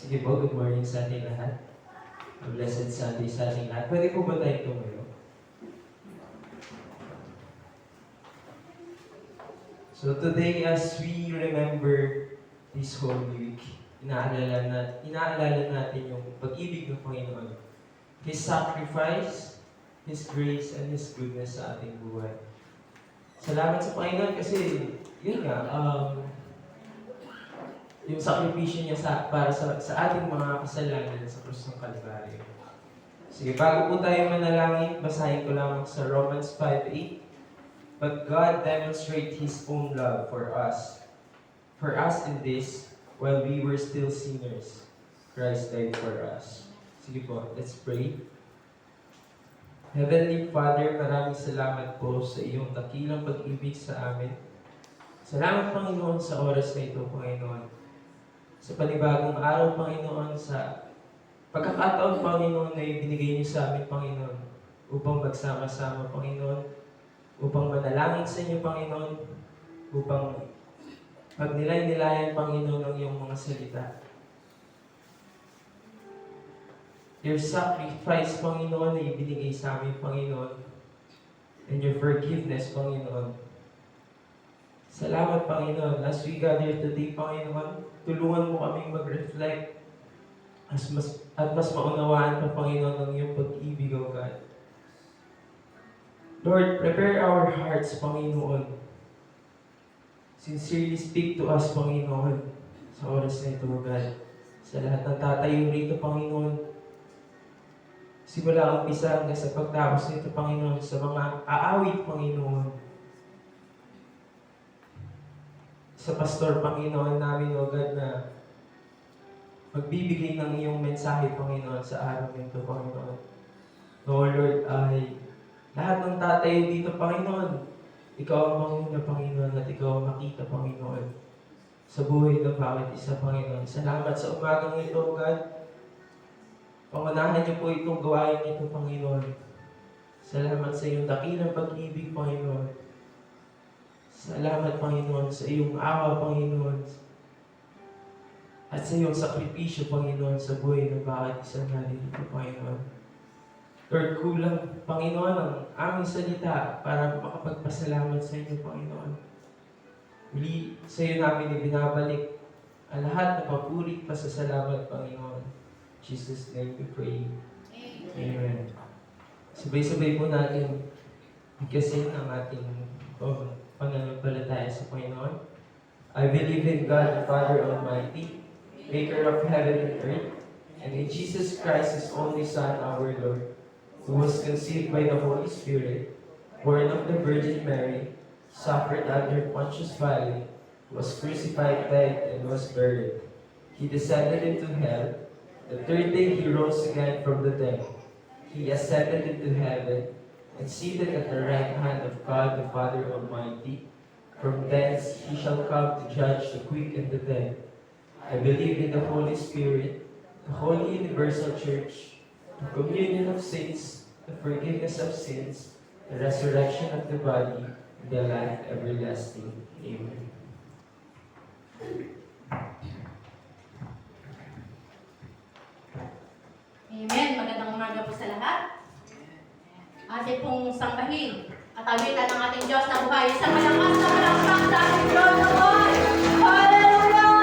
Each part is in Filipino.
Sige po, good morning sa ating lahat. A blessed Sunday sa ating lahat. Pwede po ba tayo tumayo? So today, as we remember this Holy Week, inaalala natin yung pag-ibig ng Panginoon. His sacrifice, His grace, and His goodness sa ating buhay. Salamat sa Panginoon kasi, yun nga, yung sakripisyo niya para sa ating mga kasalanan sa krus ng Kalbaryo. Sige, bago po tayo manalangin, basahin ko lamang sa Romans 5:8. But God demonstrates His own love for us. For us in this, while we were still sinners, Christ died for us. Sige po, let's pray. Heavenly Father, maraming salamat po sa iyong dakilang pag-ibig sa amin. Salamat, Panginoon, sa oras na ito, Panginoon. Sa panibagong araw, Panginoon, sa pagkakataon, Panginoon, na ibinigay niyo sa amin, Panginoon, upang magsama-sama, Panginoon, upang manalangin sa inyo, Panginoon, upang magnilay-nilayan, Panginoon, ang iyong mga salita. Your sacrifice, Panginoon, na ibinigay sa amin, Panginoon, and your forgiveness, Panginoon. Salamat, Panginoon. As we gather today, Panginoon, tulungan mo kaming mag-reflect at mas maunawaan pa, Panginoon, ang iyong pag-ibig, O God. Lord, prepare our hearts, Panginoon. Sincerely speak to us, Panginoon, sa oras na ito, O God. Sa lahat ng tatayo rito, Panginoon, simula ang umpisa hanggang sa pagtapos nito, Panginoon, sa mga aawit, Panginoon, sa pastor, Panginoon namin, O God, na magbibigay ng iyong mensahe, Panginoon, sa araw nito, Panginoon. O Lord, ay lahat ng tatayo dito, Panginoon, Ikaw ang manguna, Panginoon, at Ikaw ang makita, Panginoon, sa buhay ng bawat isa, Panginoon. Salamat sa umagang ito, O God. Pangunahan niyo po itong gawain ito, Panginoon. Salamat sa iyong dakilang pag-ibig, Panginoon. Salamat, Panginoon, sa iyong awa, Panginoon, at sa iyong sakripisyo, Panginoon, sa buhay ng bawat isang narito, Panginoon. Lord, kulang, Panginoon, ang aming salita para makapagpasalamat sa inyo, Panginoon. Muli sa iyo namin ibinabalik ang lahat ng papuri, pasasalamat, Panginoon. In Jesus' name we pray. Amen. Sabay-sabay po natin bigkasin ang ating pananampalataya sa Panginoon. I believe in God, the Father Almighty, Maker of heaven and earth, and in Jesus Christ, His only Son, our Lord, who was conceived by the Holy Spirit, born of the Virgin Mary, suffered under Pontius Pilate, was crucified, died, and was buried. He descended into hell. The third day He rose again from the dead. He ascended into heaven, and seated at the right hand of God the Father Almighty. From thence He shall come to judge the quick and the dead. I believe in the Holy Spirit, the holy universal Church, the communion of saints, the forgiveness of sins, the resurrection of the body, and the life everlasting. Amen. Amen. Magandang umaga po sa lahat. Atin pong sambahin at awitan ng ating Diyos na buhay. Isang malakas na palakpak sa ating Diyos na buhay. Hallelujah!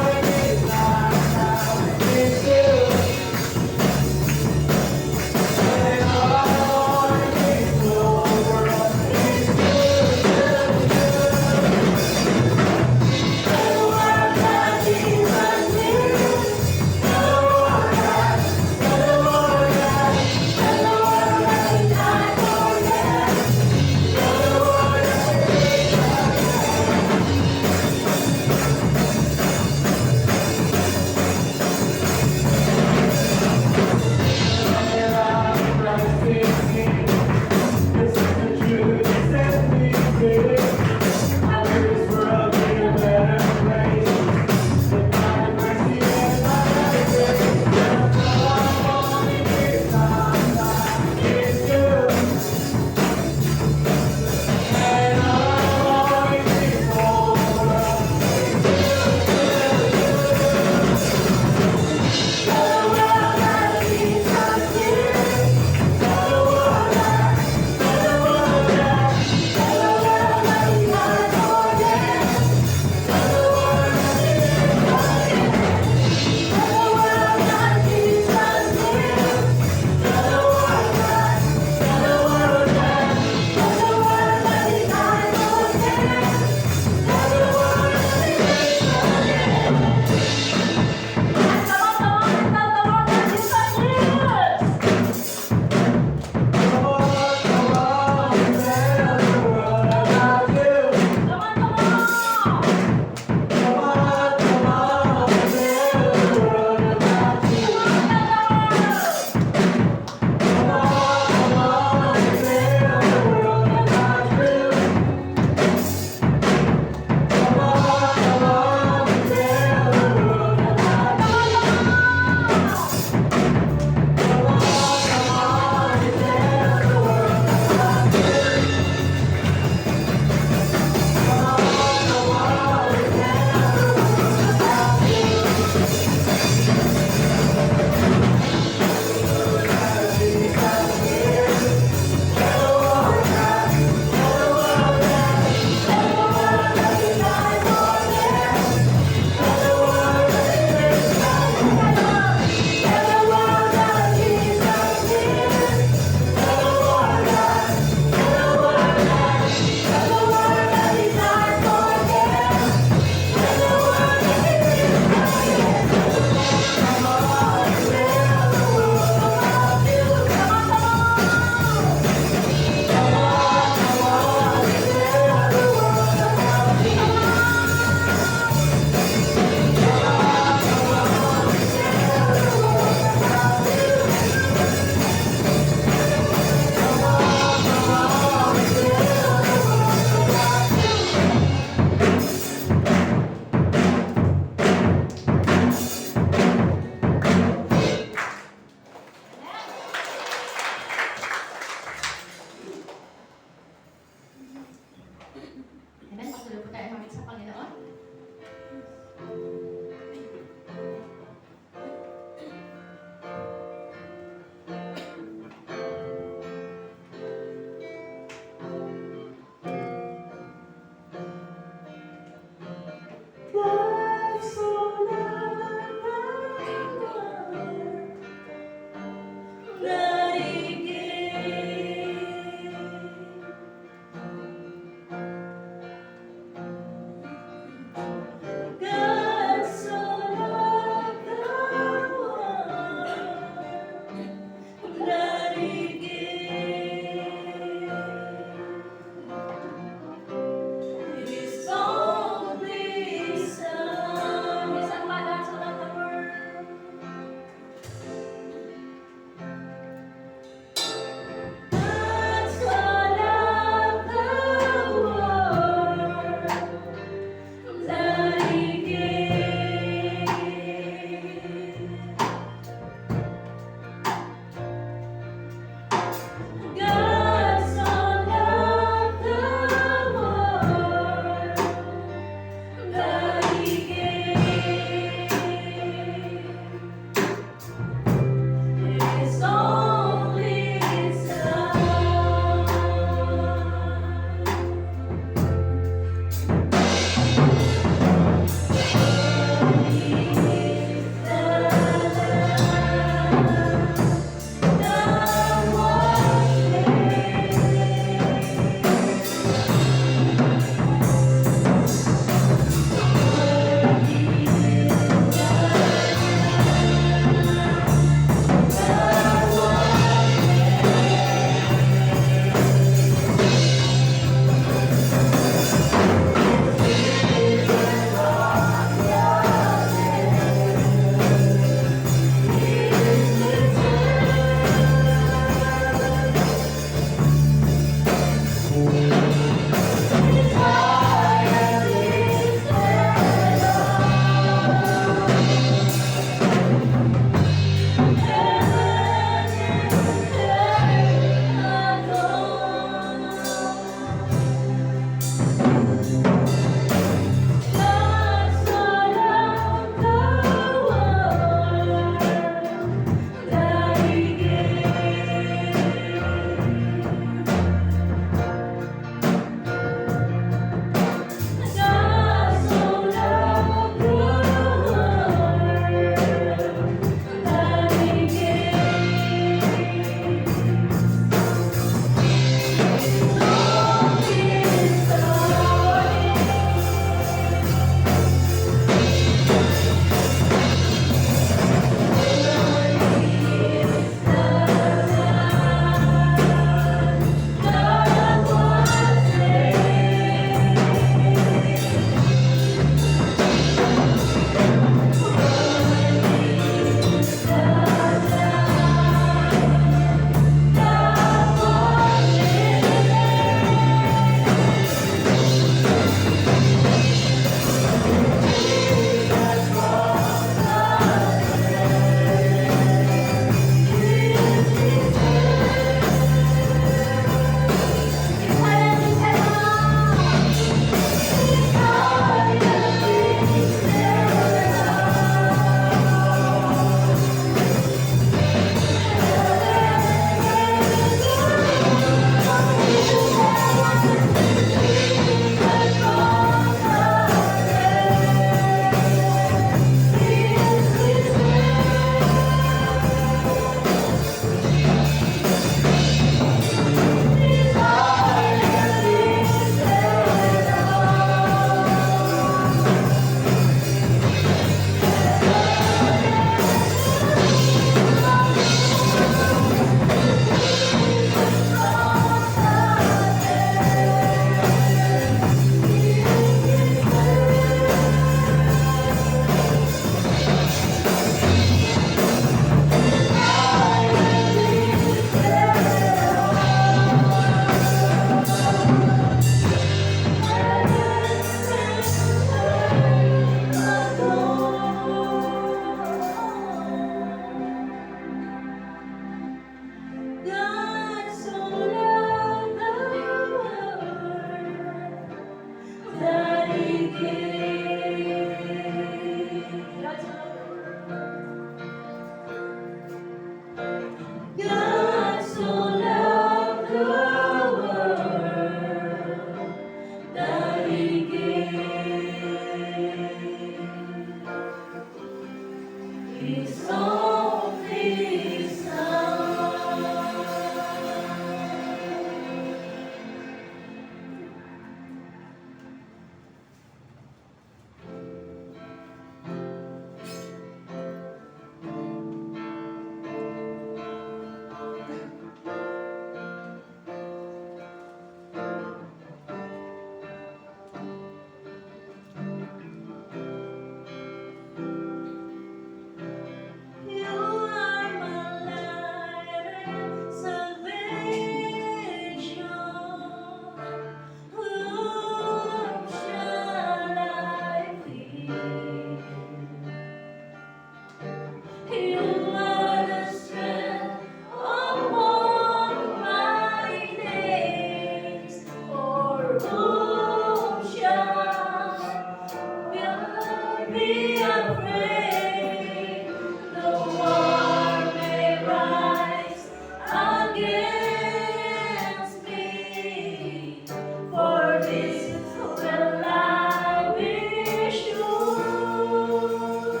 against me. For this will I be sure,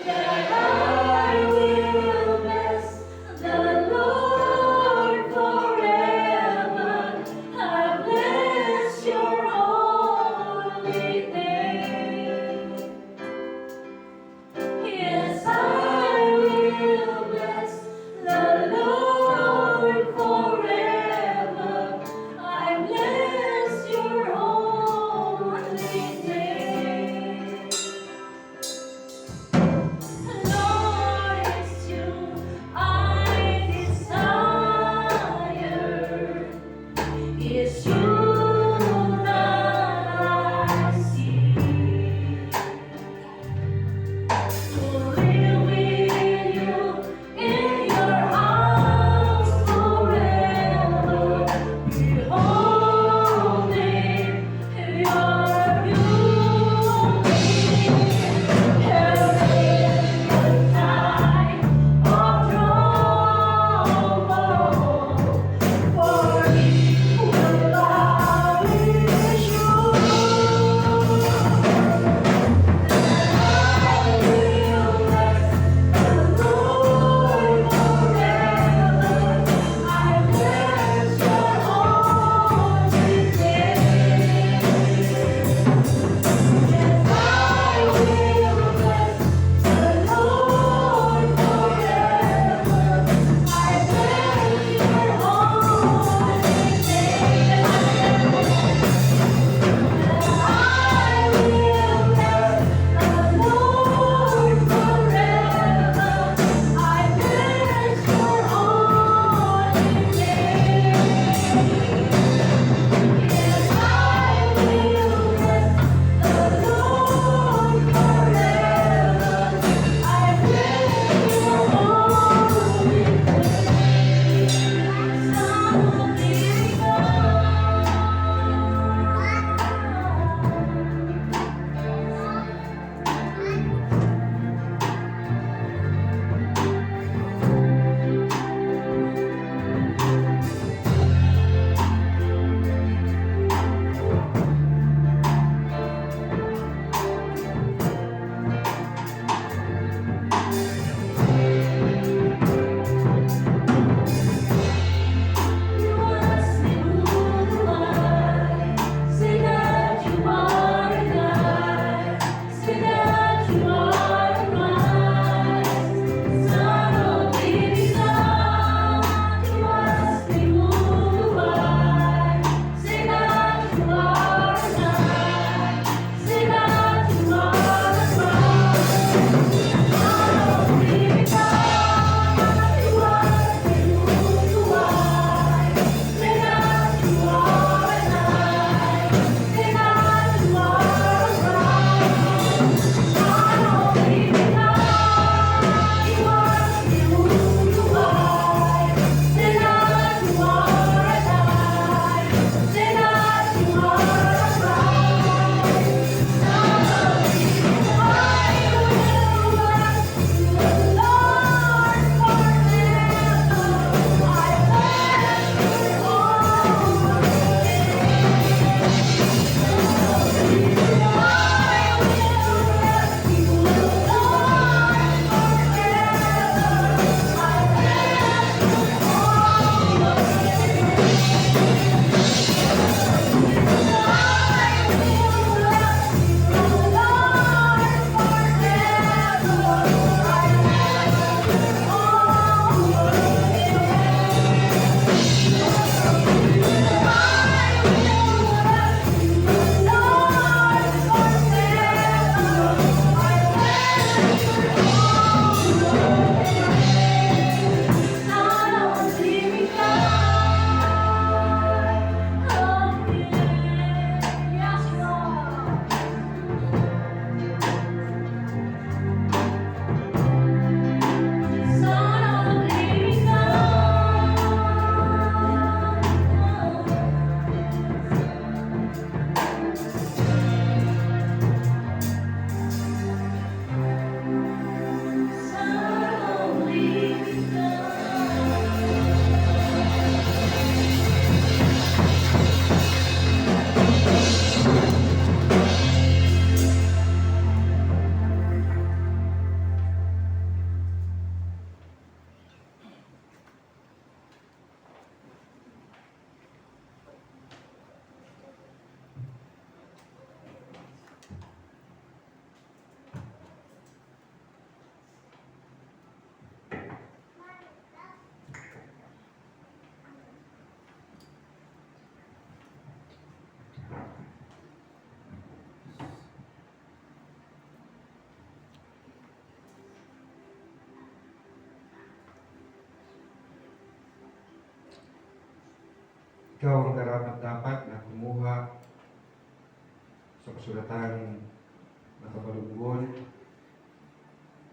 that I will bless the Lord forever. I bless your holy name. Yes, I will bless the Lord Ikaw ang karapat-dapat na kumuha sa kasulatan na kabalugmon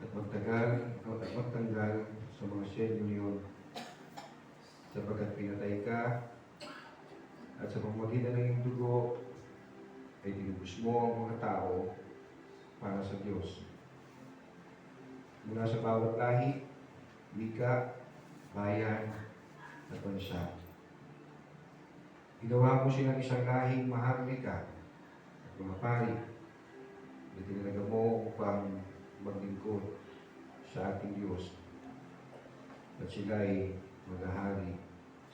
at magtanggal sa mga selyo niyon sapagkat pinatay ka at sa pamamagitan ng iyong dugo ay tinubos mo ang mga tao para sa Diyos. Mula sa bawat lahi, wika, bayan, at bansa. Ginawa mo silang isang lahing maharlika at mga pari na tinalaga mo upang maglingkod sa ating Diyos at sila ay maghahari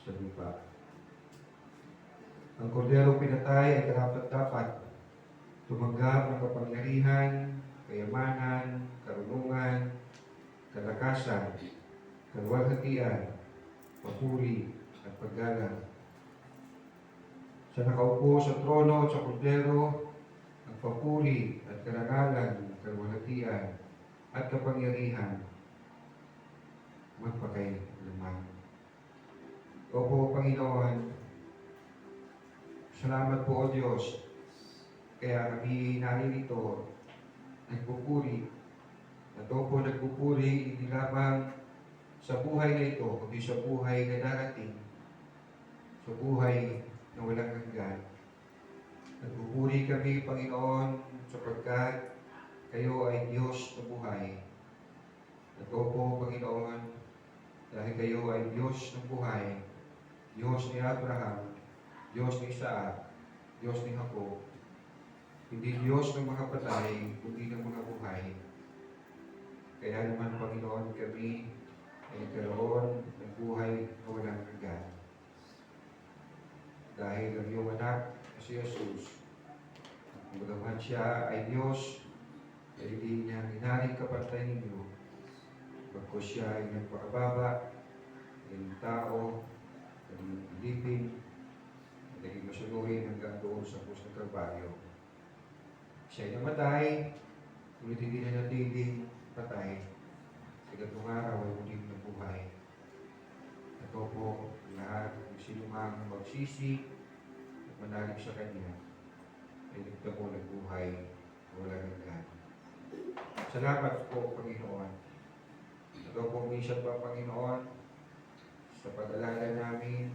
sa lupa. Ang kordero pinatay ay karapat-dapat tumanggap ng kapangyarihan, kayamanan, karunungan, kalakasan, kalwalhatian, papuri at paggalang. Sa nakaupo sa trono at sa kordero, ang papuri at karangalan, kalwalhatian at kapangyarihan magpakailanman. Opo, Panginoon, salamat po o Diyos, kaya kami naririto, nagpupuri. At opo, nagpupuri hindi lamang sa buhay na ito, kundi sa buhay na darating, sa buhay na walang hanggan. Nagpupuri kami, Panginoon, sapagkat kayo ay Diyos na buhay. At opo, Panginoon, dahil kayo ay Diyos ng buhay, Diyos ni Abraham, Diyos ni Isaac, Diyos ni Jacob, hindi Diyos ng mga patay, kundi ng mga buhay. Kaya naman, Panginoon, kami ay nagkaroon ng buhay na walang hanggan. Dahil ang iyong anak na si Jesus, bagaman siya ay Diyos, ay hindi niya hinaring kapantay ninyo, bagkos siya ay nagpakababa, naging tao, naging ilipin, naging masunurin hanggang doon sa krus ng Kalbaryo. Siya ay namatay, ngunit hindi na natiling patay, sa gatong araw ay muling nabuhay. At po, lahat ng sinumang magsisi at manalig sa Kanya, ay nagtamo ng buhay na walang hanggan. Salamat po, Panginoon. Ito po minsan pa, Panginoon, sa pag-alala namin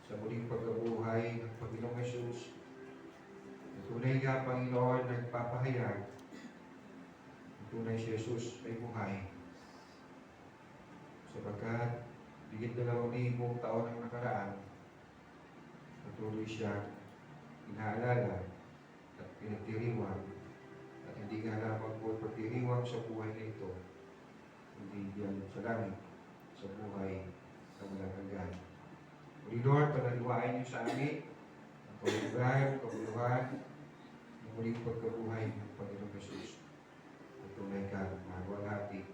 sa muling pagkabuhay ng Panginoong Jesus. Tunay nga, Panginoon, nagpapahayag. Tunay si Jesus ay buhay. Sapagkat higit 2,000 taon ang nakaraan, patuloy siya inaalala at pinagdiriwang. At hindi nga lamang po pagdiriwang sa buhay na ito, hindi yan sa langit, sa buhay na walang hanggan. Muli, Lord, panaliwain niyo sa amin ang kalugan, kabuluhan, ng muling pagkabuhay ng Panginoong Jesus. At tunay ka, magwalhati,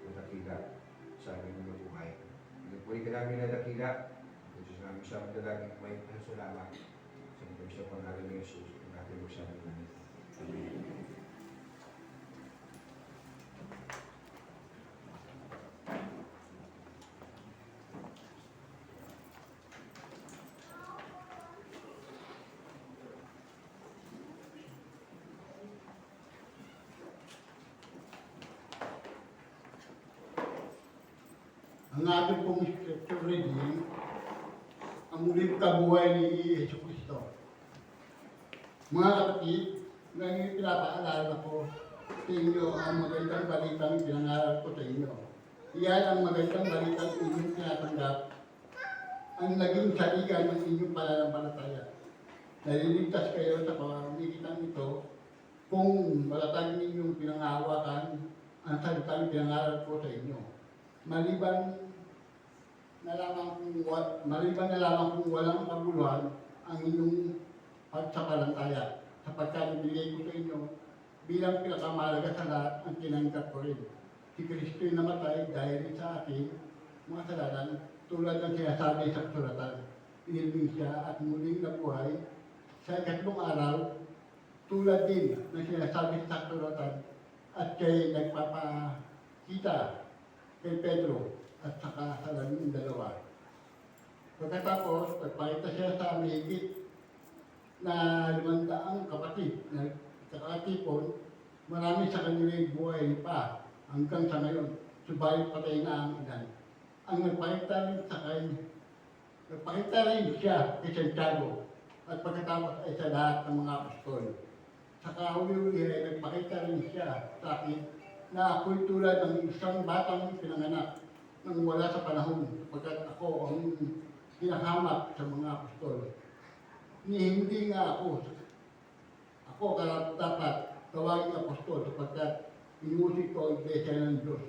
matakila sa aming mga buhay. Pinagpuri ka namin na dakila, kung sa namin sa madalaging may salamat sa mga sa pangalan ni Jesus, ang natin mo sa amin. Amen. Ang ating pong scripture reading, ang muling kabuhay ni Yesu Cristo. Mga kapatid, ngayon pinapaalala ko sa inyo ang magandang balitang pinangaral ko sa inyo. Iyan ang magandang balitang inyong tinatanggap, ang naging saligan ng inyong pananampalataya. Naliligtas kayo sa pamamagitan nito kung matatag ninyong pinangahawakan ang salitang pinangaral ko sa inyo. Maliban na lamang kung walang kabuluhan ang inyong pagsapalataya, sapagkat ibigay ko sa inyo bilang pinakamahalaga sa lahat ang tinanggap ko rin. Si Kristo'y namatay dahil sa akin mga kasalanan, tulad ng sinasabi sa kasulatan. Inilbing siya at muling nabuhay sa ikatlong araw, tulad din ng sinasabi sa kasulatan, at siya'y nagpapakita kay Pedro at saka sa labing dalawa. Pagkatapos, nagpakita siya sa mahigit na 500 kapatid na kakatipon, marami sa kanila buhay pa hanggang sa ngayon. Subalit patay na ang ilan. Ang nagpakita rin sa kanya, nagpakita rin siya kay Santiago at pagkatapos ay sa lahat ng mga apostol. Sa kahuli-huli ay nagpakita rin siya sa akin na ako'y tulad ng isang batang pinanganak nang wala sa panahon sapagkat ako ang hinahamak sa mga apostol. Hindi nga ako dapat tawagin apostol sapagkat inuusig ko ang iglesia ng Diyos.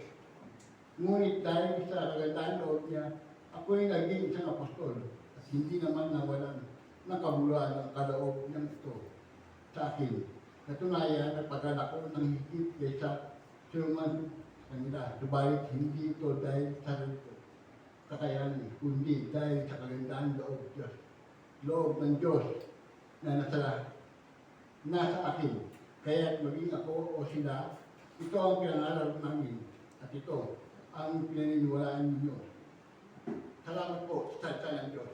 Ngunit dahil sa kagandaan loob niya, ako'y naging isang apostol at hindi naman nawalan ng kabuluhan ng kaloob niyang ito sa akin. Katunayan, nagpagal ako ng higit kaysa sinuman kanila. Subalit hindi ito dahil sa kakayanan, kundi dahil sa kagandaan loob ng Diyos na nasa akin. Kaya maging ako o sila, ito ang pinangarap namin at ito ang pinaniniwalaan ninyo. Salamat po sa salita ng Diyos.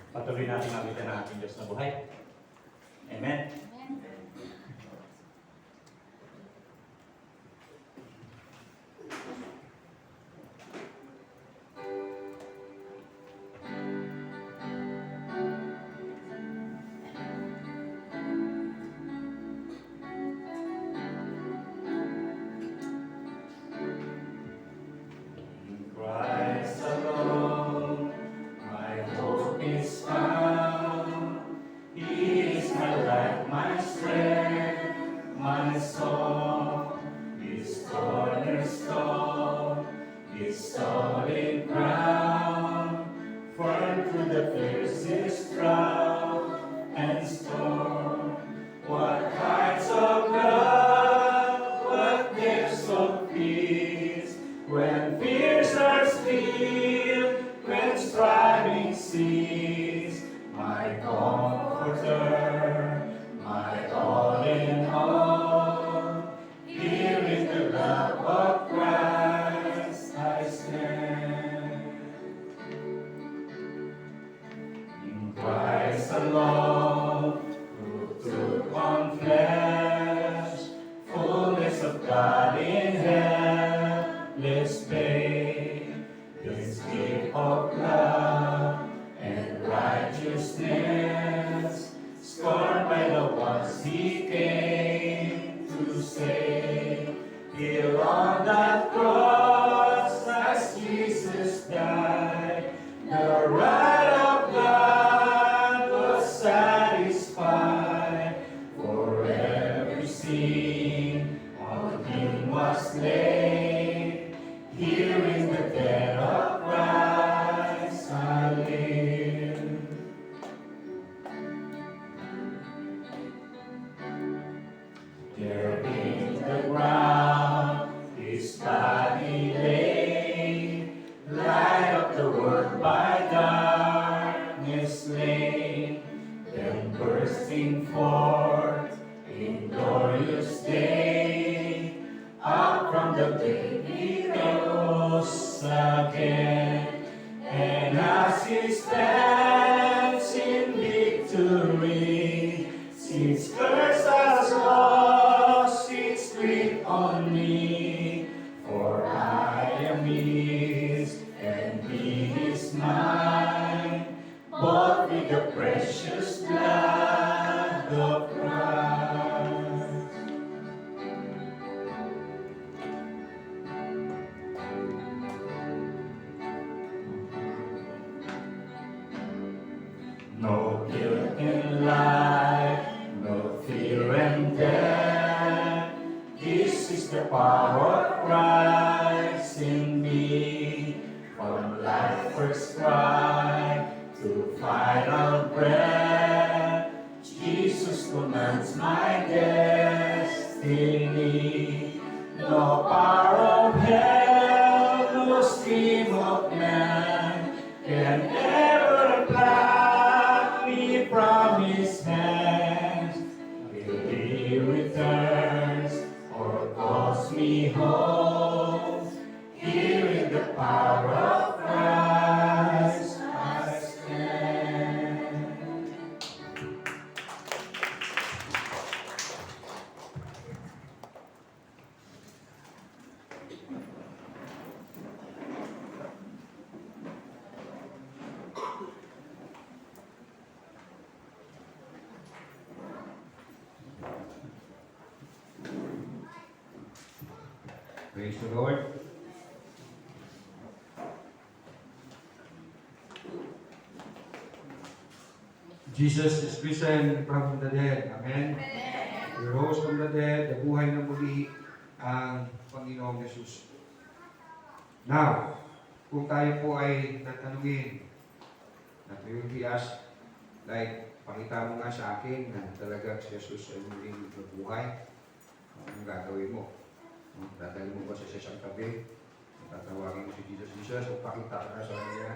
Patuloy natin makita ng ating Diyos na buhay. Amen. In Christ alone, my hope is found. He is my life, my strength, my song. His cornerstone, His solid ground. Firm through the fiercest drought and storm. What heights of love, what depths of peace, when fears are still, when striving cease. My comforter, my all in all, here in the love of Christ I stand. In Christ alone, who took on flesh, fullness of God in helpless babe, this gift of love and righteousness, scorned by the ones He came to save. Here on that cross, as Jesus died, the wrath of God was satisfied. For every sin on Him was laid. Here in the death of Christ I live. There in the ground His body lay, light of the world by darkness slain, then bursting forth in glorious day, up from the grave He rose again, and as He stands in victory, since curse has lost its grip on me, for I am His and He is mine, bought with the precious blood of Christ. No guilt in life, no fear and death. This is the power of Christ in me. From life's first cry to final breath, Jesus commands my destiny. No power of hell, no stream power of Christ I stand. Praise the Lord. Jesus is risen from the dead. Amen. He rose from the dead, nabuhay na muli ang Panginoong Yesus. Now, kung tayo po ay tatanungin, that we will be asked, like, pakita mo nga sa akin na talagang si Jesus ay muling nabuhay, anong gagawin mo? Dadalhin mo ba sa isang tabi? Tatawagin mo si Jesus, o pakita ka na sa kanya?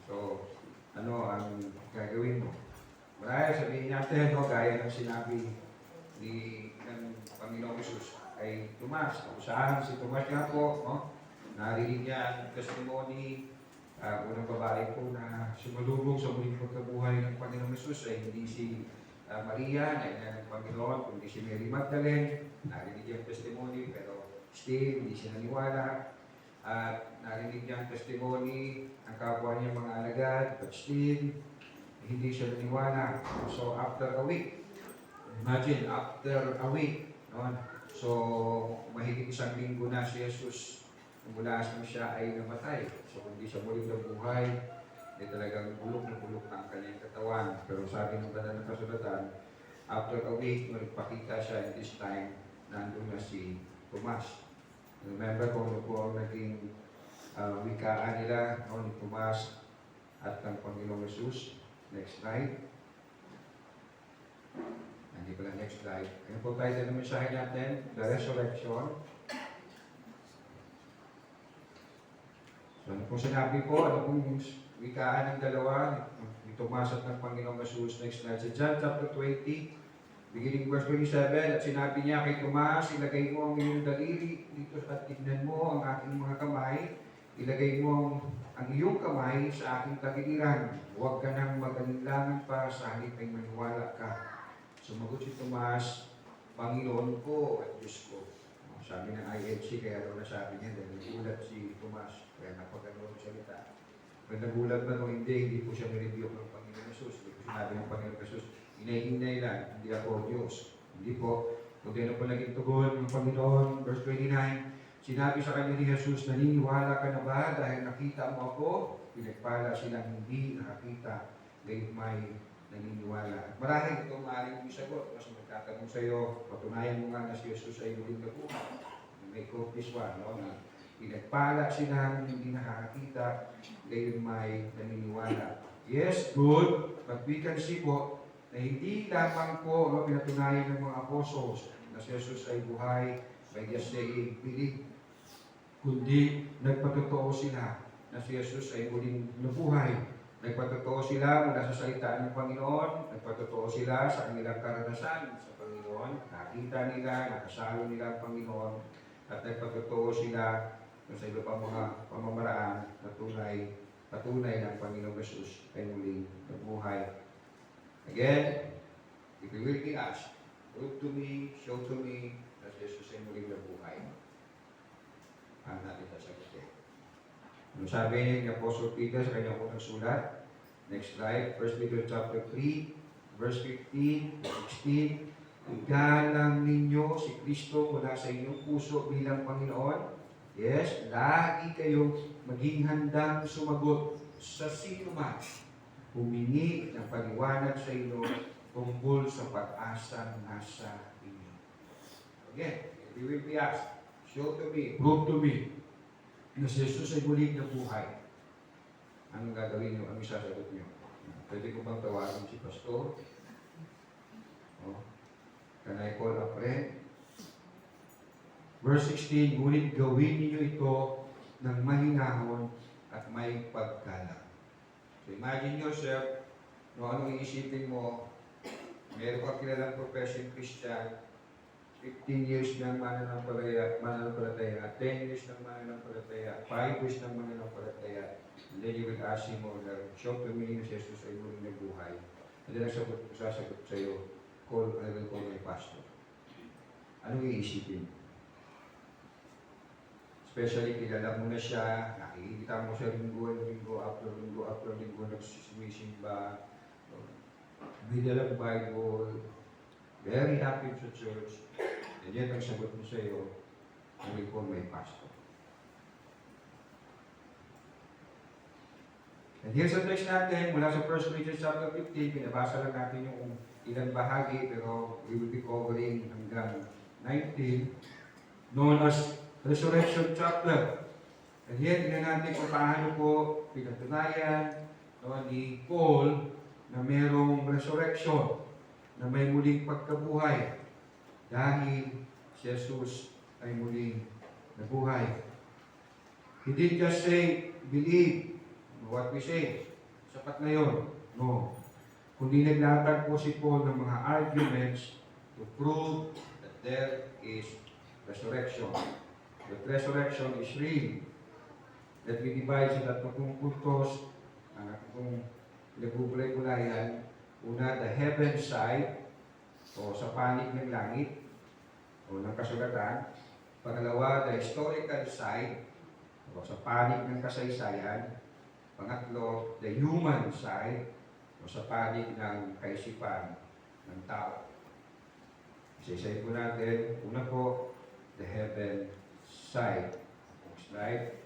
So, ano ang gagawin mo? Marahil sabihin natin, no, gaya ng sinabi ng Panginoong Jesus kay Tomas. Kung saan si Tomas nga po, no, narinig niya ang testimony, unang babae po na sumalubog sa muling pagkabuhay ng Panginoong Jesus ay hindi si Maria, na ina ng Panginoon, kundi si Mary Magdalene. Narinig niya ang testimony, pero still, hindi siya naniwala. At narinig niya ang testimony ng kapwa niya mga alagad, but still, hindi siya naniwala. So, after a week, imagine, after a week, no? So, mahigit isang linggo na si Jesus, mula sa siya ay namatay. So, hindi siya muling nabuhay, talagang bulok na ang kanyang katawan. Pero sabi ng banal na kasulatan, after a week, nagpakita siya, and this time, nandun na si Tomas. Remember kung ano po ang naging wikaan nila, no, ni Tomas at ng Panginoong Jesus. Next slide. Hindi pala next slide. Ano po tayo ng mensahe natin? The resurrection. So, ano po sinabi po? Ano pong wikaan ng dalawa? Ni Tomas at ng Panginoong Jesus. Next slide. Sa John chapter 20, beginning verse 27, at sinabi niya kay Tomas, ilagay mo ang iyong daliri dito at tignan mo ang aking mga kamay. Ilagay mo ang iyong kamay sa aking tagiliran. Huwag ka nang mag-alinlangan pa sa halip ay maniwala ka. Sumagot si Tomas, Panginoon ko at Diyos ko. Sabi ng IFC, kaya daw nasabi niya, dahil nagulat si Tomas, kaya napaganoon salita. Kung nagulat ba o hindi po siya nirebuke ng Panginoon Jesus. Hindi po sinabi ng Panginoon Jesus, hinay-hinay lang, hindi ako Diyos. Hindi po. Kung ano po naging tugon ng Panginoon, verse 29, sinabi sa kanya ni Jesus, naniniwala ka na ba dahil nakita mo ako? Pinagpala silang hindi nakakita, gayon may naniniwala. At marahil ito maaaring yung sagot, mas magtatanong sa iyo, patunayan mo nga na si Jesus ay muling nabuhay. May quote this one, no, na pinagpala silang hindi nakakita, gayon may naniniwala. Yes, good, but we can see po na hindi lamang po, no, pinatunayan ng mga apostles na si Jesus ay buhay by just saying, believe, kundi nagpatotoo sila na si Jesus ay muling nabuhay. Nagpatotoo sila mula sa salita ng Panginoon, nagpatotoo sila sa kanilang karanasan sa Panginoon, nakita nila, nakasalo nila ang Panginoon, at nagpatotoo sila sa iba pang mga pamamaraan na patunay ng Panginoong Jesus ay muling nabuhay. Again, if you will be asked, prove to me, show to me that Jesus ay muling nabuhay. Ang natin sasagutin. Ano sabi ni Apostle Peter sa kanyang unang sulat? Next slide, 1 Peter chapter 3, verse 15 to 16. Igalang ninyo si Kristo mula sa inyong puso bilang Panginoon. Yes, lagi kayong maging handang sumagot sa sino man humingi ng paliwanag sa inyo tungkol sa pag-asang nasa inyo. Again, we will be asked, show to me, prove to me, na si Jesus ay muling nabuhay. Anong gagawin niyo? Anong isasagot niyo? Pwede ko bang tawagin si Pastor? Oh. Can I call a friend? Verse 16, ngunit gawin niyo ito ng mahinahon at may paggalang. So imagine yourself, no, anong iisipin mo, meron kang kilalang professing Christian, 15 years ng mananampalataya, 10 years ng mananampalataya, 5 years ng mananampalataya. And then you will ask him, or show to me na si Jesus ay muling nabuhay. And then ang sasagot sa iyo, I will call my pastor. Anong iisipin? Especially kilala mo na siya, nakikita mo siya linggo after linggo, nagsumisimba, may dalang Bible, very active sa church, and yet ang sagot mo sa iyo, I will call my pastor. And here's the text natin, mula sa 1 Corinthians chapter 15, pinabasa lang natin yung ilang bahagi, pero we will be covering hanggang 19, known as Resurrection chapter. And here, tingnan natin kung paano po pinatunayan ni Paul na mayroong resurrection, na may muling pagkabuhay dahil si Jesus ay muling nabuhay. He didn't just say, believe what we say. Sapat na yun. No. Kundi naglatag po si Paul ng mga arguments to prove that there is resurrection. That resurrection is real. That we divide sa tatlong puntos, kung nagbubulay-bulayan. Una, the heaven side, o sa panig ng langit, o ng kasulatan. Pangalawa, the historical side, o sa panig ng kasaysayan. Pangatlo, the human side, o sa panig ng kaisipan ng tao. Isa-isayin po natin. Una po, the heaven side. Next slide.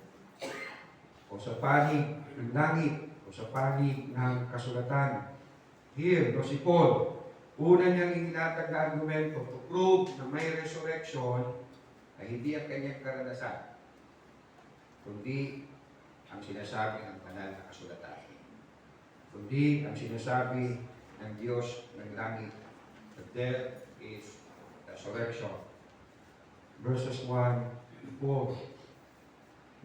O sa panig ng langit, o sa panig ng kasulatan. Here, si Paul, una niyang inilatag na argumento to prove na may resurrection ay hindi ang kanyang karanasan, kundi ang sinasabi ng banal na kasulatan. Kundi ang sinasabi ng Diyos ng langit that there is resurrection. Verses 1 to 4.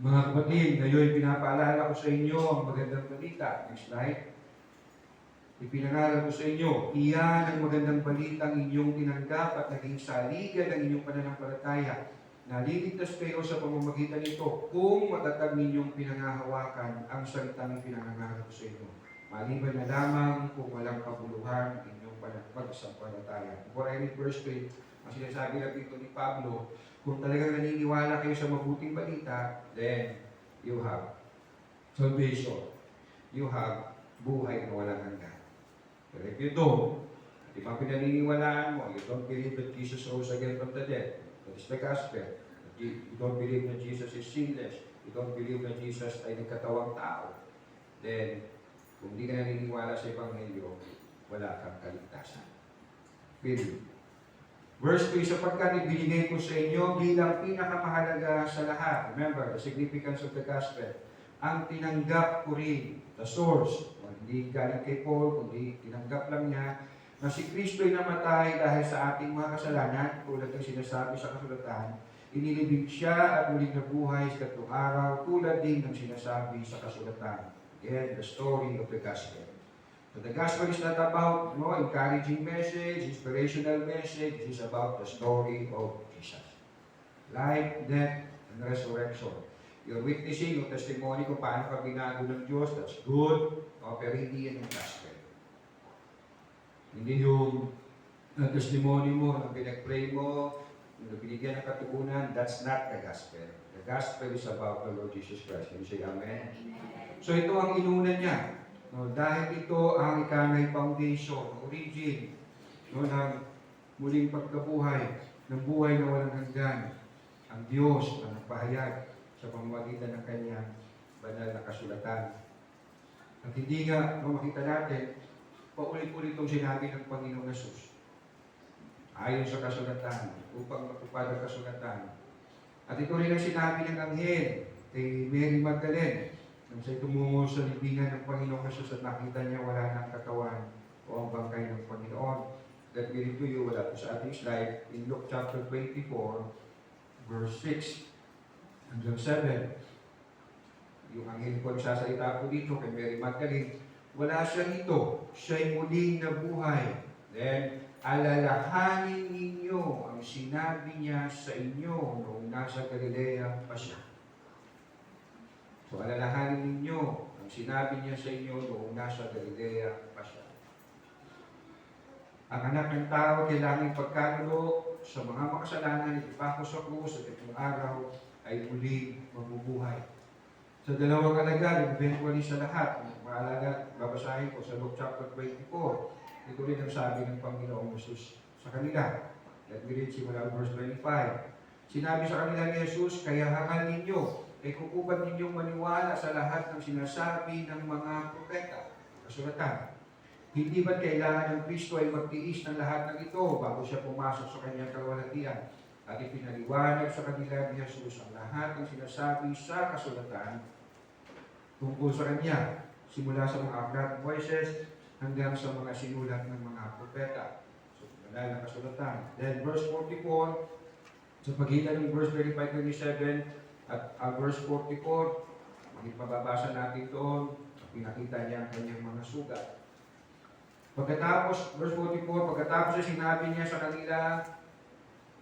Mga kapatid, ngayon pinapaalala ko sa inyo ang magandang balita. Next slide. Ipinangaral ko sa inyo, iyan ang magandang balitang inyong tinanggap at naging saligan ng inyong pananampalataya. Naliligtas kayo sa pamamagitan nito kung matatag ninyong pinangahawakan ang salitang pinangangaral ko sa inyo. Maliban na lamang kung walang kabuluhan ang inyong pagsampalataya. Before I read verse 3, ang sinasabi lang dito ni Pablo, kung talagang naniniwala kayo sa mabuting balita, then you have salvation. You have buhay na walang hanggan. But if you don't, di ba pinaniniwalaan mo, you don't believe that Jesus rose again from the dead, that is the gospel. You don't believe that Jesus is sinless, you don't believe that Jesus ay nagkatawang tao, then kung di ka naniniwala sa Ebanghelyo, wala kang kaligtasan. Period. Verse 2, sapagkat ibinigay ko sa inyo bilang pinakamahalaga sa lahat. Remember, the significance of the gospel. Ang tinanggap ko rin, the source, hindi galing kay Paul, kundi tinanggap lang niya, na si Kristo ay namatay dahil sa ating mga kasalanan, tulad ng sinasabi sa kasulatan, inilibing siya at muling nabuhay sa tatlong araw, tulad din ng sinasabi sa kasulatan. Again, the story of the gospel. So the gospel is not about encouraging message, inspirational message. It is about the story of Jesus. Life, death, and resurrection. You're witnessing yung testimony kung paano ka binago ng Diyos. That's good. Pero hindi yan yung gospel. Hindi yung testimony mo, ang pinag-pray mo, yung binigyan ng katugunan, that's not the gospel. The gospel is about the Lord Jesus Christ. Can you say amen? So ito ang inunan niya. Dahil ito ang ikanay foundation, origin, ng muling pagkabuhay, ng buhay na walang hanggan. Ang Diyos na nagpahayag sa pamamagitan ng kanyang banal na kasulatan. At hindi nga, makita natin, paulit-ulit itong sinabi ng Panginoong Jesus. Ayon sa kasulatan, upang matupad ang kasulatan. At ito rin ang sinabi ng anghel kay Mary Magdalene, nang siya'y tumungo sa libingan ng Panginoong Jesus at nakita niya wala ng katawan o ang bangkay ng Panginoon. Let me read to you, wala po sa ating slide, in Luke chapter 24, verse 6 hanggang 7. Yung anghel po nagsasalita po dito kay Mary Magdalene, wala siya rito, siya'y muling nabuhay. Then, alalahanin ninyo ang sinabi niya sa inyo noong nasa Galilea pa siya. So, alalahanin ninyo ang sinabi niya sa inyo noong nasa Galilea pa siya. Ang anak ng tao kailangang pagkanulo sa mga makasalanan, ipako sa krus at itong araw ay muli mabubuhay. Sa dalawang alagad, eventually sa lahat, mga alagad, babasahin ko sa Luke chapter 24. Ito rin ang sabi ng Panginoong Jesus sa kanila. Let me read simula verse 25. Sinabi sa kanila ni Jesus, kaya hangal ninyo, ay kukupan ninyong maniwala sa lahat ng sinasabi ng mga propeta. Kasulatan. Hindi ba kailangan ng Kristo ay magtiis ng lahat ng ito bago siya pumasok sa kanyang kalwalhatian? At ipinaliwanag sa kanila ni Jesus ang lahat ng sinasabi sa kasulatan tungkol sa kanya, simula sa mga aklat ng Moises hanggang sa mga sinulat ng mga propeta. So, banal na kasulatan. Then, verse 44, sa pagitan ng verse 35-37 at verse 44, magpababasa natin doon, pinakita niya ang kanyang mga sugat. Pagkatapos, verse 44, pagkatapos ay sinabi niya sa kanila,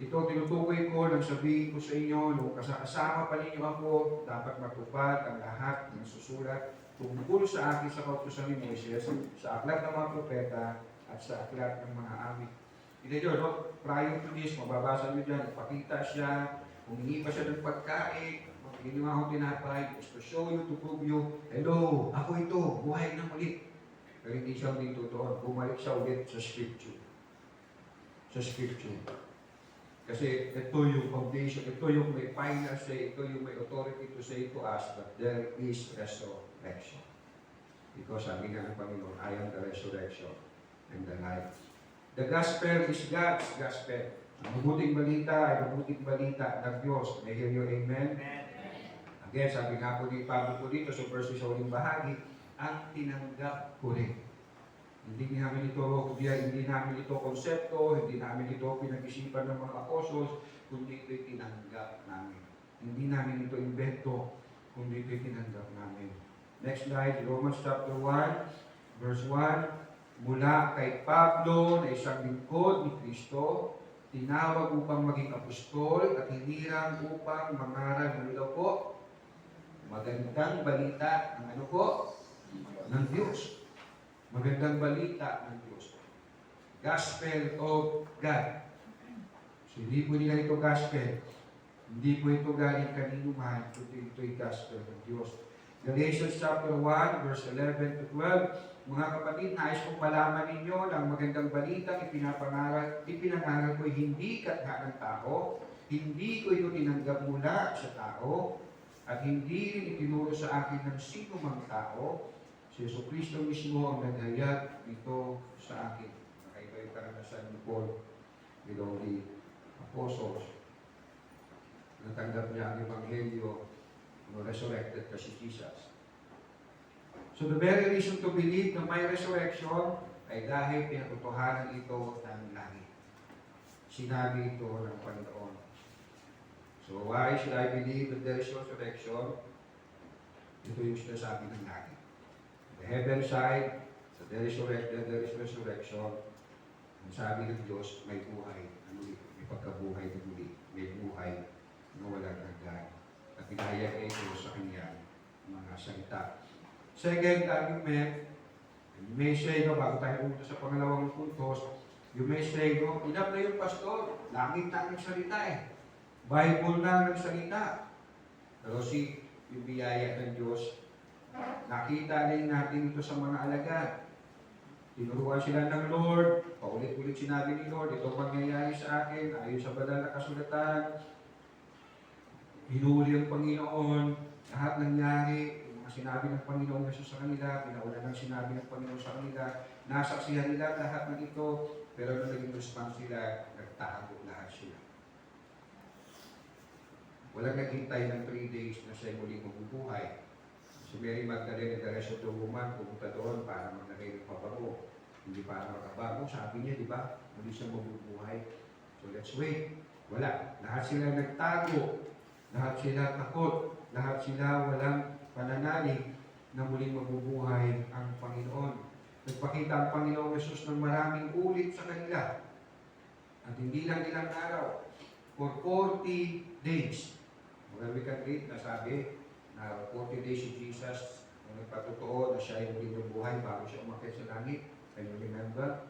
ito tinutukoy ko nang sabihin ko sa inyo, nung kasama pa ninyo ako, dapat matupad ang lahat ng susulat tungkol sa akin sa kautusan ni Moises, sa aklat ng mga propeta, at sa aklat ng mga awit. Ito yun, no? Prior to this, mababasa nyo dyan, pakita siya, humingi pa siya ng pagkain, ginawa akong tinapay, to show you, to prove you, hello, ako ito, buhay na ulit. Pero hindi siya ulit totoo, bumalik siya ulit sa scripture. Sa scripture. Kasi ito yung foundation, ito yung may final say, ito yung may authority to say to us that there is resurrection. Because sabi nga ng Panginoon, I am the resurrection and the life. The gospel is God's gospel. Ang mabuting balita ay mabuting balita ng Diyos. May hear you, amen? Again, sabi nga po ni Pablo po dito sa verse sa uling bahagi, ang tinanggap ko rin. Hindi namin ito konsepto, hindi namin ito pinag-isipan ng mga apostles, kundi ito'y tinanggap namin. Hindi namin ito invento, kundi ito'y tinanggap namin. Next slide, Romans chapter 1, verse 1. Mula kay Pablo na isang lingkod ni Kristo, tinawag upang maging apostol at hinirang upang mangaral ng daw po. Magandang balita ng ano po? Ng Diyos. Magandang balita ng Diyos. Gospel of God. So, hindi po nila ito gospel. Hindi po ito galing kanino man, kundi ito'y gospel ng Diyos. Galatians chapter 1, verse 11 to 12. Mga kapatid, nais kong malaman ninyo na ang magandang balita ipinangaral ko hindi katha ng tao, hindi ko ito tinanggap mula sa tao, at hindi rin itinuro sa akin ng sino mang tao. Si Jesucristo mismo ang naghayag nito sa akin. Nakaiba yung karanasan ni Paul with all the apostles. Natanggap niya ang Ebanghelyo no resurrected kasi Jesus. So the very reason to believe na may resurrection ay dahil pinatutuhanan ito ng langit. Sinabi ito ng Panginoon. So why should I believe that there is resurrection? Ito yung sinasabi ng langit. The heaven side, so there is resurrection. Ang sabi ng Diyos, may buhay na muli, may pagkabuhay na muli, may buhay na walang hanggan. At pinahayag ito sa kanya mga salita. Second argument, you may say, no, bago tayo pumunta sa pangalawang puntos, you may say, no, enough na yung pastor, langit na ang salita eh. Bible na ang salita. Pero yung biyaya ng Diyos, nakita rin natin ito sa mga alagad. Tinuruan sila ng Lord, paulit-ulit sinabi ni Lord, ito mangyayari sa akin, ayon sa banal na kasulatan. Hinuli ang Panginoon, lahat nangyari, yung mga sinabi ng Panginoon Jesus sa kanila, pinauna ng sinabi ng Panginoon sa kanila, nasaksihan nila lahat ng ito, pero nung naging response sila, nagtago lahat sila. Walang naghintay ng 3 days na siya muling mabubuhay. Si Mary Magdalene and the rest of the woman, pumunta doon para maglagay ng pabago. Hindi para makabago. Sabi niya, di ba? Muli siya mabubuhay. So let's wait. Wala. Lahat sila nagtago. Lahat sila takot. Lahat sila walang pananalig na muling mabubuhay ang Panginoon. Nagpakita ang Panginoong Jesus ng maraming ulit sa kanila At hindi lang ilang araw, for 40 days. Well, we can read na sabi na 40 days si Jesus na nagpatotoo na siya ay muling nabuhay bago siya umakyat sa langit. Can you remember?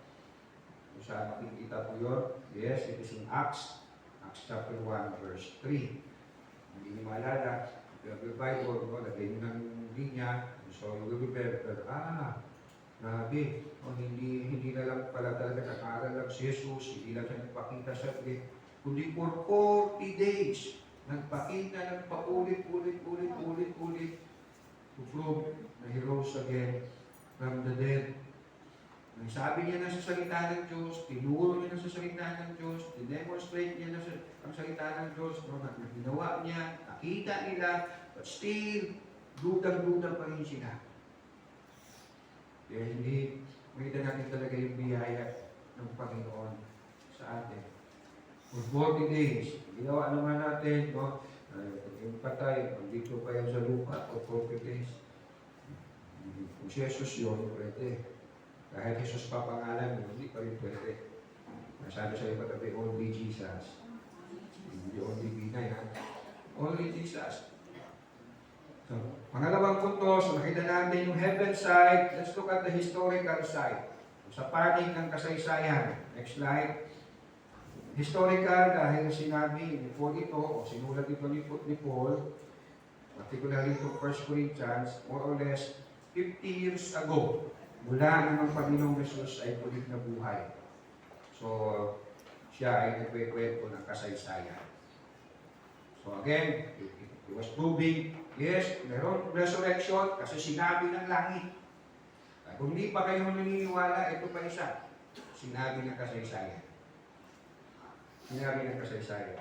Kung saan makikita po yun? Yes, it is in Acts chapter 1, verse 3. Hindi niyo maalala, the Bible, no, lagay niyo ng linya, so you will remember, grabe, hindi na lang pala talaga nakaral lang si Jesus, hindi lang siya nagpakita sa atin, kundi for 40 days, nagpakita ng paulit-ulit to prove na he rose again from the dead. Sabi niya na sa salita ng Diyos, tinuro niya na sa salita ng Diyos, dinemonstrate niya na ang salita ng Diyos, no, na ginawa niya, nakita nila, but still, dudang-dudang pa rin sila. Kaya hindi, makita natin talaga yung biyaya ng Panginoon sa atin. For 40 days, ginawa naman natin, no, yung patay, dito pa yan sa lupa, for 40 days. Kung si Jesus yun, pwede. Kahit Jesus pa pangalan mo, hindi pa rin pwede. Masabi sa iyo patabi, only Jesus. Hindi only Binay, ha? Only Jesus. So, pangalawang punto, so nakita natin yung heaven side. Let's look at the historical side. Sa panig ng kasaysayan. Next slide. Historical dahil sinabi before ito, o sinulat ito ni Paul, particularly to 1 Corinthians, more or less 50 years ago, mula nang ang Panginoong Jesus ay ulit na buhay. So, siya ay nagkwekwento ng kasaysayan. So again, it was proving, yes, meron resurrection kasi sinabi ng langit. At kung hindi pa kayo naniniwala, ito pa isa. Sinabi ng kasaysayan. Sinabi ng kasaysayan.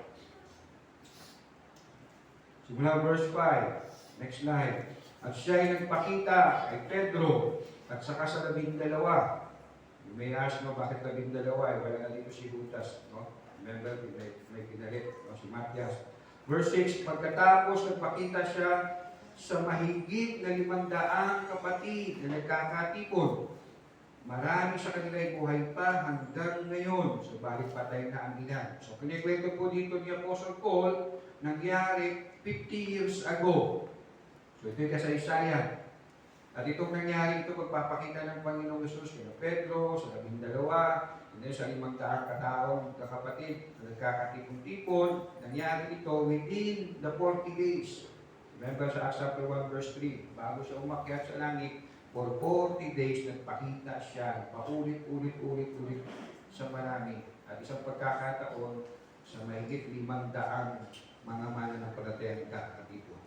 Simula verse 5. Next slide. At siya ay nagpakita kay Pedro at saka sa 12. You may ask, no, bakit 12? Wala na dito si Judas, no? Remember, may pinalit, no, si Matias. Verse 6, pagkatapos nagpakita siya sa mahigit na 500 kapatid na nagkakatipon. Marami sa kanila ay buhay pa hanggang ngayon. So, balik patay na ang ilan. So, kinikwento po dito ni Apostle Paul, nangyari 50 years ago. So, ito yung kasaysayan. At itong nangyari ito, pagpapakita ng Panginoong Jesus kina Pedro, sa 12, hindi sa 500 kataong kakapatid na nagkakatipon-tipon, nangyari ito within the 40 days. Remember sa Acts chapter 1 verse 3, bago siya umakyat sa langit, for 40 days nagpakita siya, paulit-ulit sa marami. At isang pagkakataon sa mahigit 500 mga mananampalatayang kakatipon.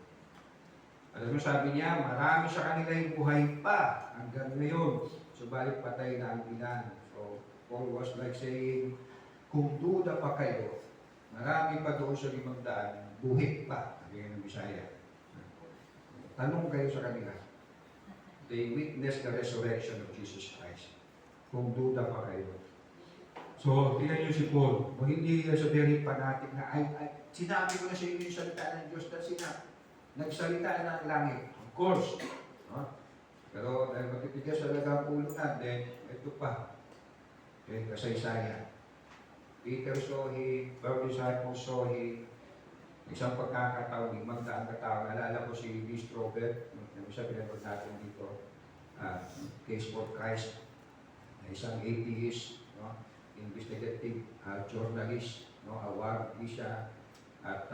Alam mo, sabi niya, marami sa kanila yung buhay pa hanggang ngayon. Subalit patay na ang ilan. So, Paul was like saying, kung duda pa kayo, marami pa doon sa 500, buhay pa. Sabi ng Bisaya. Tanong kayo sa kanila. They witnessed the resurrection of Jesus Christ. Kung duda pa kayo. So, tingnan niyo si Paul. Kung hindi sa very fanatic na, sinabi ko na sa inyo yung salita ng Diyos na sinabi. Nagsalita na ang langit. Of course. No? Pero dahil matitigas talaga ang ulo natin, ito pa. Okay, kasaysayan. Peter saw him, 12 disciples saw him. Isang pagkakataon, 500 katao. Naalala ko si Beast Robert, yung isa pinapag natin dito, Case for Christ, na isang atheist, no? Investigative journalist, no? Award siya, at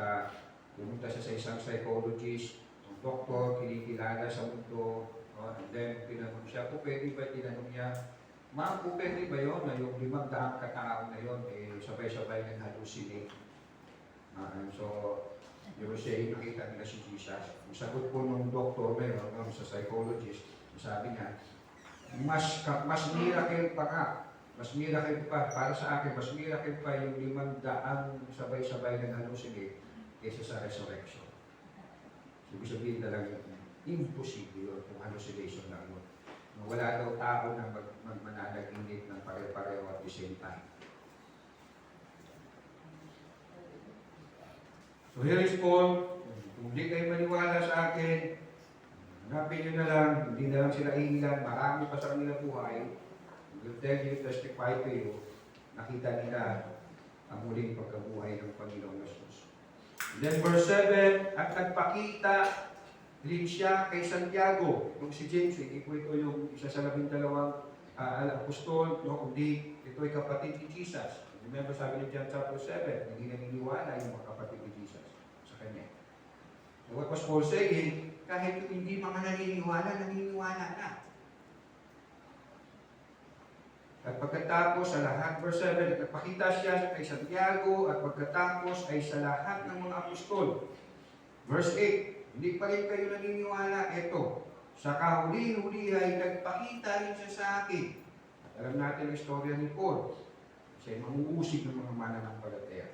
pumunta siya sa isang psychologist, ang doktor, kinikilala sa mundo, no? And then tinanong siya, po pwede ba, tinanong niya, ma'am, po pwede ba yun, na yung 500 katao na yun, sabay-sabay ng hallucinate. And so, you were saying, nakita nila si Jesus. Ang sagot po ng doktor na yun, sa psychologist, sabi niya, mas miracle pa nga, mas miracle pa, para sa akin, mas miracle pa yung 500 sabay-sabay ng hallucinate kaysa sa resurrection. Ibig sabihin talaga, imposible yun kung hallucination lang yun. Wala daw tao na mananaginip ng pare-pareho at the same time. So here is Paul. Kung hindi kayo maniwala sa akin, hanapin nyo na lang, hindi na lang sila ilan, marami pa sa kanila buhay. I will tell you, testify to you, nakita nila ang muling pagkabuhay ng Panginoong Yesus. Then verse 7, at nagpakita rin siya kay Santiago. Yung si James, hindi po ito yung isa sa 12 apostol, no? Kundi ito ay kapatid ni Jesus. Remember, sabi ni John chapter 7, hindi naniniwala yung mga kapatid ni Jesus sa kanya. And what was Paul saying? Kahit yung hindi mga naniniwala na. At pagkatapos sa lahat, verse 7, nagpakita siya kay Santiago at pagkatapos ay sa lahat ng mga apostol. Verse 8, hindi pa rin kayo naniniwala. Ito, sa kahuli-huli ay nagpakita rin siya sa akin. At alam natin ang istorya ni Paul. Siya ay manguusig ng mga mananampalataya.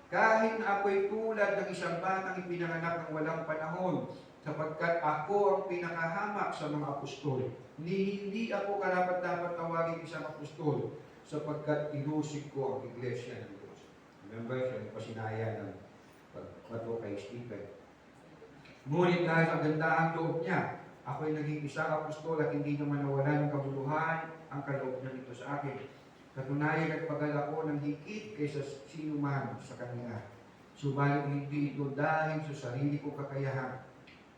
Kahit na ako'y tulad ng isang batang ipinanganak ng walang panahon, sapagkat ako ang pinakahamak sa mga apostol. Hindi ako karapat-dapat tawagin isang apostol, sapagkat inusig ko ang iglesia ng Diyos. Remember, siya ang pasinaya ng pagbato kay Stephen. Ngunit dahil sa gandahang loob niya, ako'y naging isang apostol at hindi naman nawala ng kabuluhan ang kaloob niya nito sa akin. Katunayan, nagpagal ako ng higit kaysa sino man sa kanila. Subalit hindi ito dahil sa sarili kong kakayahan,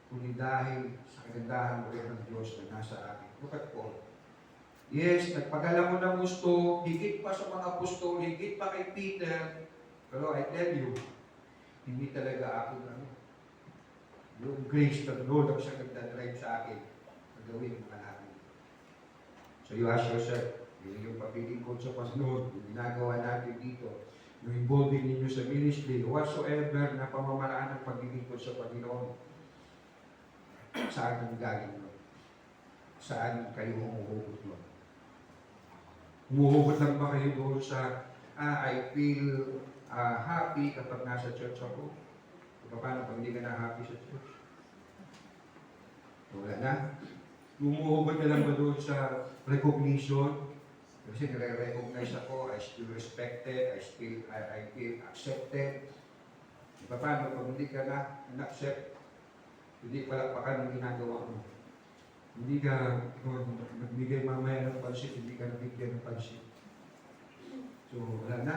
kundi dahil sa kagandahan ng Diyos na nasa akin. Look at Paul. Yes, nagpagal ako ng gusto, higit pa sa mga apostol, higit pa kay Peter, pero I tell you, hindi talaga ako yung grace ng Lord ang siya nagdadrive sa akin na gawin mga natin. So you ask yourself, yung papilingkod sa Panginoon, yung ginagawa natin dito, yung involving ninyo sa ministry, whatsoever na pamamaraan ng paglilingkod sa Panginoon, saan ang galing mo? Saan kayo humuhugot mo? Humuhugot lang ba kayo doon sa, I feel happy kapag nasa church ako? Paano pag hindi ka na happy sa church? Wala na. Humuhugot ka lang ba doon sa recognition? Kasi nire-recognize ako, I feel respected, I feel accepted. Paano pag hindi ka na accept, hindi palakpakan ang ginagawa mo. Hindi ka nagbigay mamaya ng pansit, hindi ka nabigyan ng pansit. So, wala na.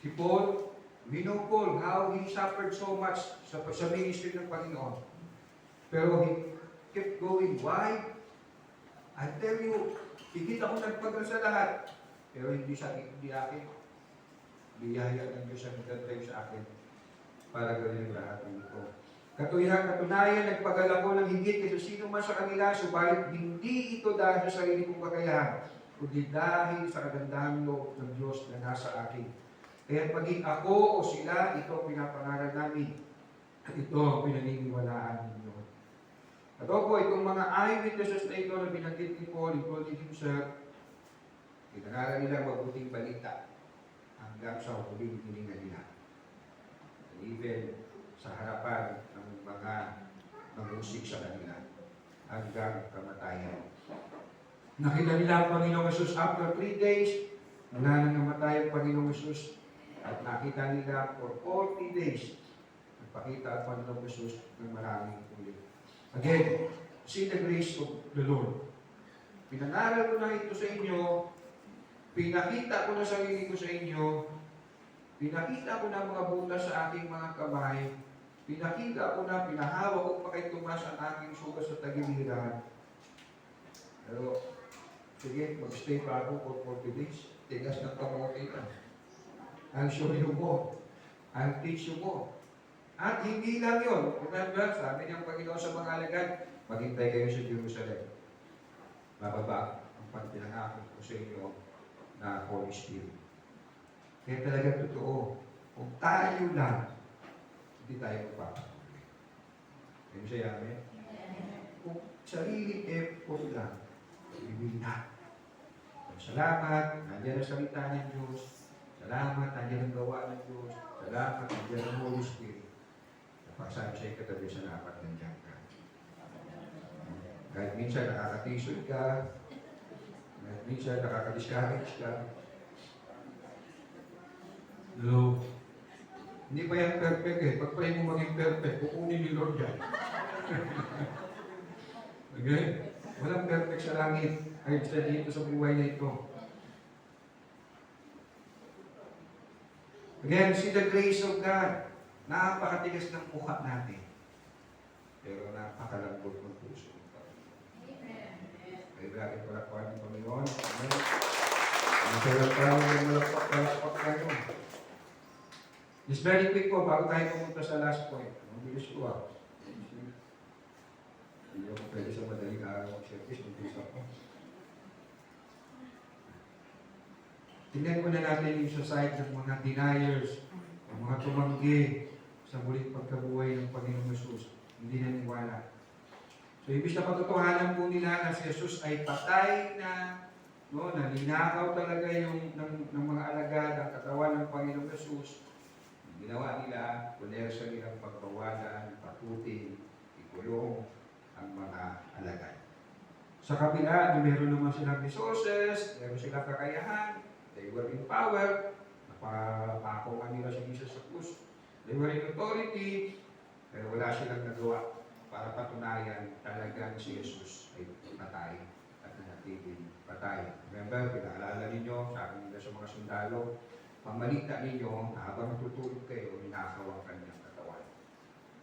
Si Paul, we know Paul, how he suffered so much sa ministry ng Panginoon. Pero he kept going. Why? I tell you, higit ako nagpagal sa lahat. Pero hindi akin. Biyaya ng Diyos ang nagdadrive sa akin para gawin yung lahat ng ito. Katunayan, nagpagal ako ng higit kaysa sino man sa kanila, subalit hindi ito dahil sa sarili kong kakayahan, kundi dahil sa kagandahan loob ng Diyos na nasa akin. Kaya maging ako o sila, ito ang pinapangaral namin. At ito ang pinaniniwalaan ninyo. At po, itong mga eyewitnesses na ito na binanggit ni Paul, including himself, pinangaral nila mabuting balita hanggang sa huling hininga nila. And even sa harapan ng mga nangusik sa kanila hanggang kamatayan. Nakita nila ang Panginoong Yesus after 3 days, mula nang namatay ang Panginoong Yesus, at nakita nila for 40 days, nagpakita ang Panginoong Yesus ng maraming ulit. Again, see the grace of the Lord. Pinangaral ko na ito sa inyo, pinakita ko na sarili ko sa inyo, pinakita ko na mga butas sa aking mga kamay, pinakita ko na pinahawak ko pa kay Tomas ang aking sugat sa tagiliran. Pero, sige, mag-stay pa ako for 40 days. Tigas ng kamote ka. I'll show you more. I'll teach you more. At hindi lang yun. Remember, sabi niyang Panginoon sa mga alagad, maghintay kayo sa Jerusalem. Bababa ang pagpinangako ko sa inyo na Holy Spirit. Kaya talaga totoo. Kung tayo lang, hindi tayo magpapatuloy. Kaya siya yamin? Kung sariling effort lang, ibig na. Salamat, nandiyan ang salita ng Diyos. Salamat, nandiyan ang gawa ng Diyos. Salamat, nandiyan ang Holy Spirit. Napaksabi sa'yo katabi sa lapat, nandiyan ka. Kahit minsan nakaka-t-shirt ka, kahit minsan nakaka-discourage ka. No. Hindi pa yan perfect eh. Pag pray mo maging perfect, kukunin ni Lord yan. Okay? Walang perfect sa langit. Ay, sa dito sa buhay na ito. Again, see the grace of God. Napakatigas ng mukha natin. Pero napakalambot ng puso ng Panginoon. Ay bakit palakpakan ng Panginoon? Amen. Masarap tayo ng malakpak tayo. Just very quick po, bago tayo pumunta sa last point. Mabilis ko ah. Hindi ako pwede sa madaling araw mag-service. Mabilis ako. Tingnan mo na natin yung sa side ng mga deniers, ng mga tumanggi sa muling pagkabuhay ng Panginoong Yesus. Hindi naniwala. So, ibig na patutuhanan po nila na si Jesus ay patay na, no, na ninakaw talaga yung ng mga alagad ang katawan ng Panginoong Yesus. Ginawa nila, punersa nilang pagbawalan, patutin, ikulong ang mga alagad. Sa kabila, meron naman silang resources, meron silang kakayahan, they were in power, napako nga nila si Jesus sa krus. They were in authority, pero wala silang nagawa para patunayan talagang si Jesus ay patay at nanatiling patay. Remember, pinaalala ninyo, sabi nila sa mga sundalo, pamalita ninyo, habang natutulog kayo, ninakaw ang kanyang katawan.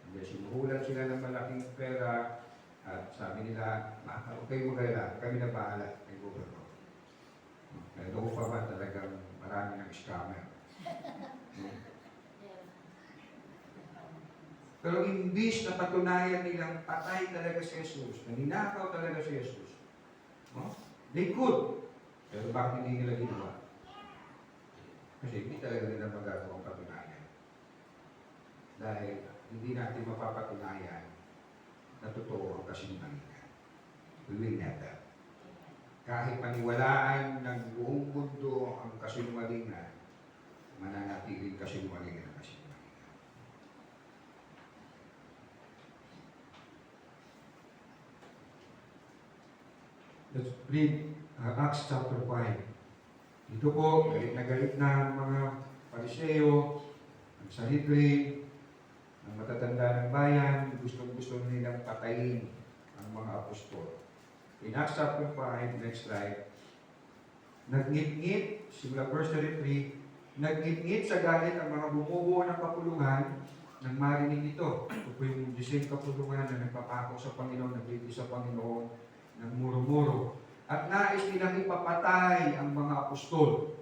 Hindi, sinuhulan sila ng malaking pera at sabi nila, huwag kayong magalala, kami na bahala kay Gobernador. Noong pa ba talagang marami ng scammer. Pero imbis na patunayan nilang patay talaga si Jesus, na ninakaw talaga si Jesus, no? They could. Pero bakit hindi nila ginawa? Kasi hindi talaga nila magagawang patunayan. Dahil hindi natin mapapatunayan na totoo ang kasinungalingan. We will never. Kahit paniwalaan ng buong mundo ang kasinungalingan, mananatiling kasinungalingan ang kasinungalingan. Let's read Acts chapter 5. Dito po, galit na mga Pariseo, ang Sanhedrin, ang matatanda ng bayan, gustong-gusto nilang patayin ang mga apostol. In Acts chapter 5, next slide, nagngit-ngit, simula verse 33, nagngit-ngit sa galit ang mga bumubuo ng kapulungan nang marinig ito. Ito po yung diseng kapulungan na nagpapako sa Panginoon, nagbibig sa Panginoon, ng muro-muro. At nais nilang ipapatay ang mga apostol.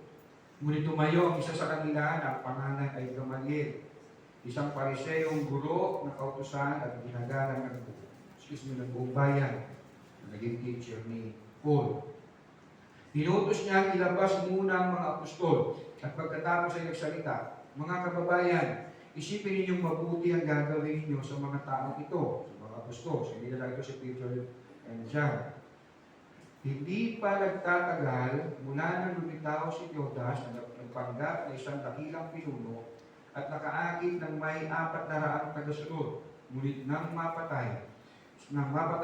Ngunit tumayo ang isa sa kanila na ang pangalan ay Gamaliel, isang Pariseyong guro na kautusan at ginagalang ng buong bayan, na naging teacher ni Paul. Pinutos niya ilabas muna ang mga apostol at pagkatapos ay nagsalita, mga kababayan, isipin ninyong mabuti ang gagawin niyo sa mga taong ito, sa mga apostol. So, hindi na lang ito si Peter and John. Hindi pa nagtatagal mula nang lumitaw si Judas na nagpanggap na isang dakilang pinuno at nakaakit ng may 400 tagasunod. Ngunit nang mapatay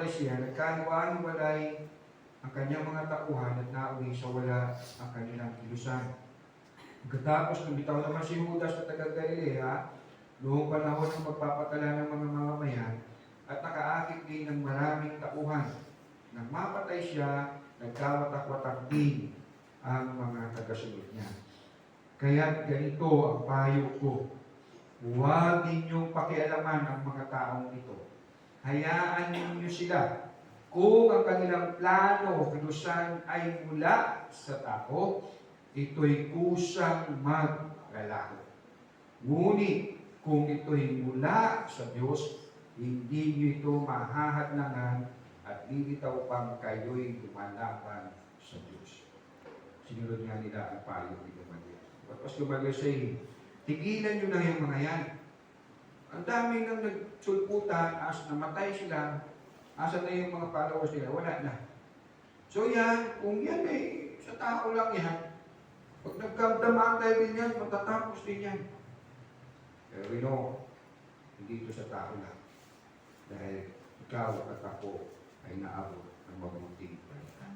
siya, nagkaliwalay ang kanyang mga tauhan at nauwi sa wala ang kanilang kilusan. Pagkatapos lumitaw naman si Judas na taga-Galilea noong panahon ng magpapatala ng mga mamamayan at nakaakit din ng maraming tauhan. Nang mapatay siya, nagkawatak-watak din ang mga tagasunod niya. Kaya't ganito ang payo ko. Huwag ninyong pakialaman ang mga taong ito. Hayaan ninyo sila. Kung ang kanilang plano, kilusan ay mula sa tao, ito'y kusang maglalaho. Ngunit kung ito'y mula sa Diyos, hindi nyo ito mahahadlangan at lilitaw pang kayo'y lumalaban sa Diyos. Sinunod nga nila ang payo ni Gamaliel. What was Gamaliel saying? Tigilan nyo na yung mga yan. Ang dami nang nagsulputan, as namatay sila, asa na yung mga followers nila? Wala na. So yan, kung yan eh, sa tao lang yan, pag nagkamdamatay din yan, matatapos din yan. Pero we know, hindi ito sa tao lang. Dahil ikaw at ako ay naabot ng mabuting balita.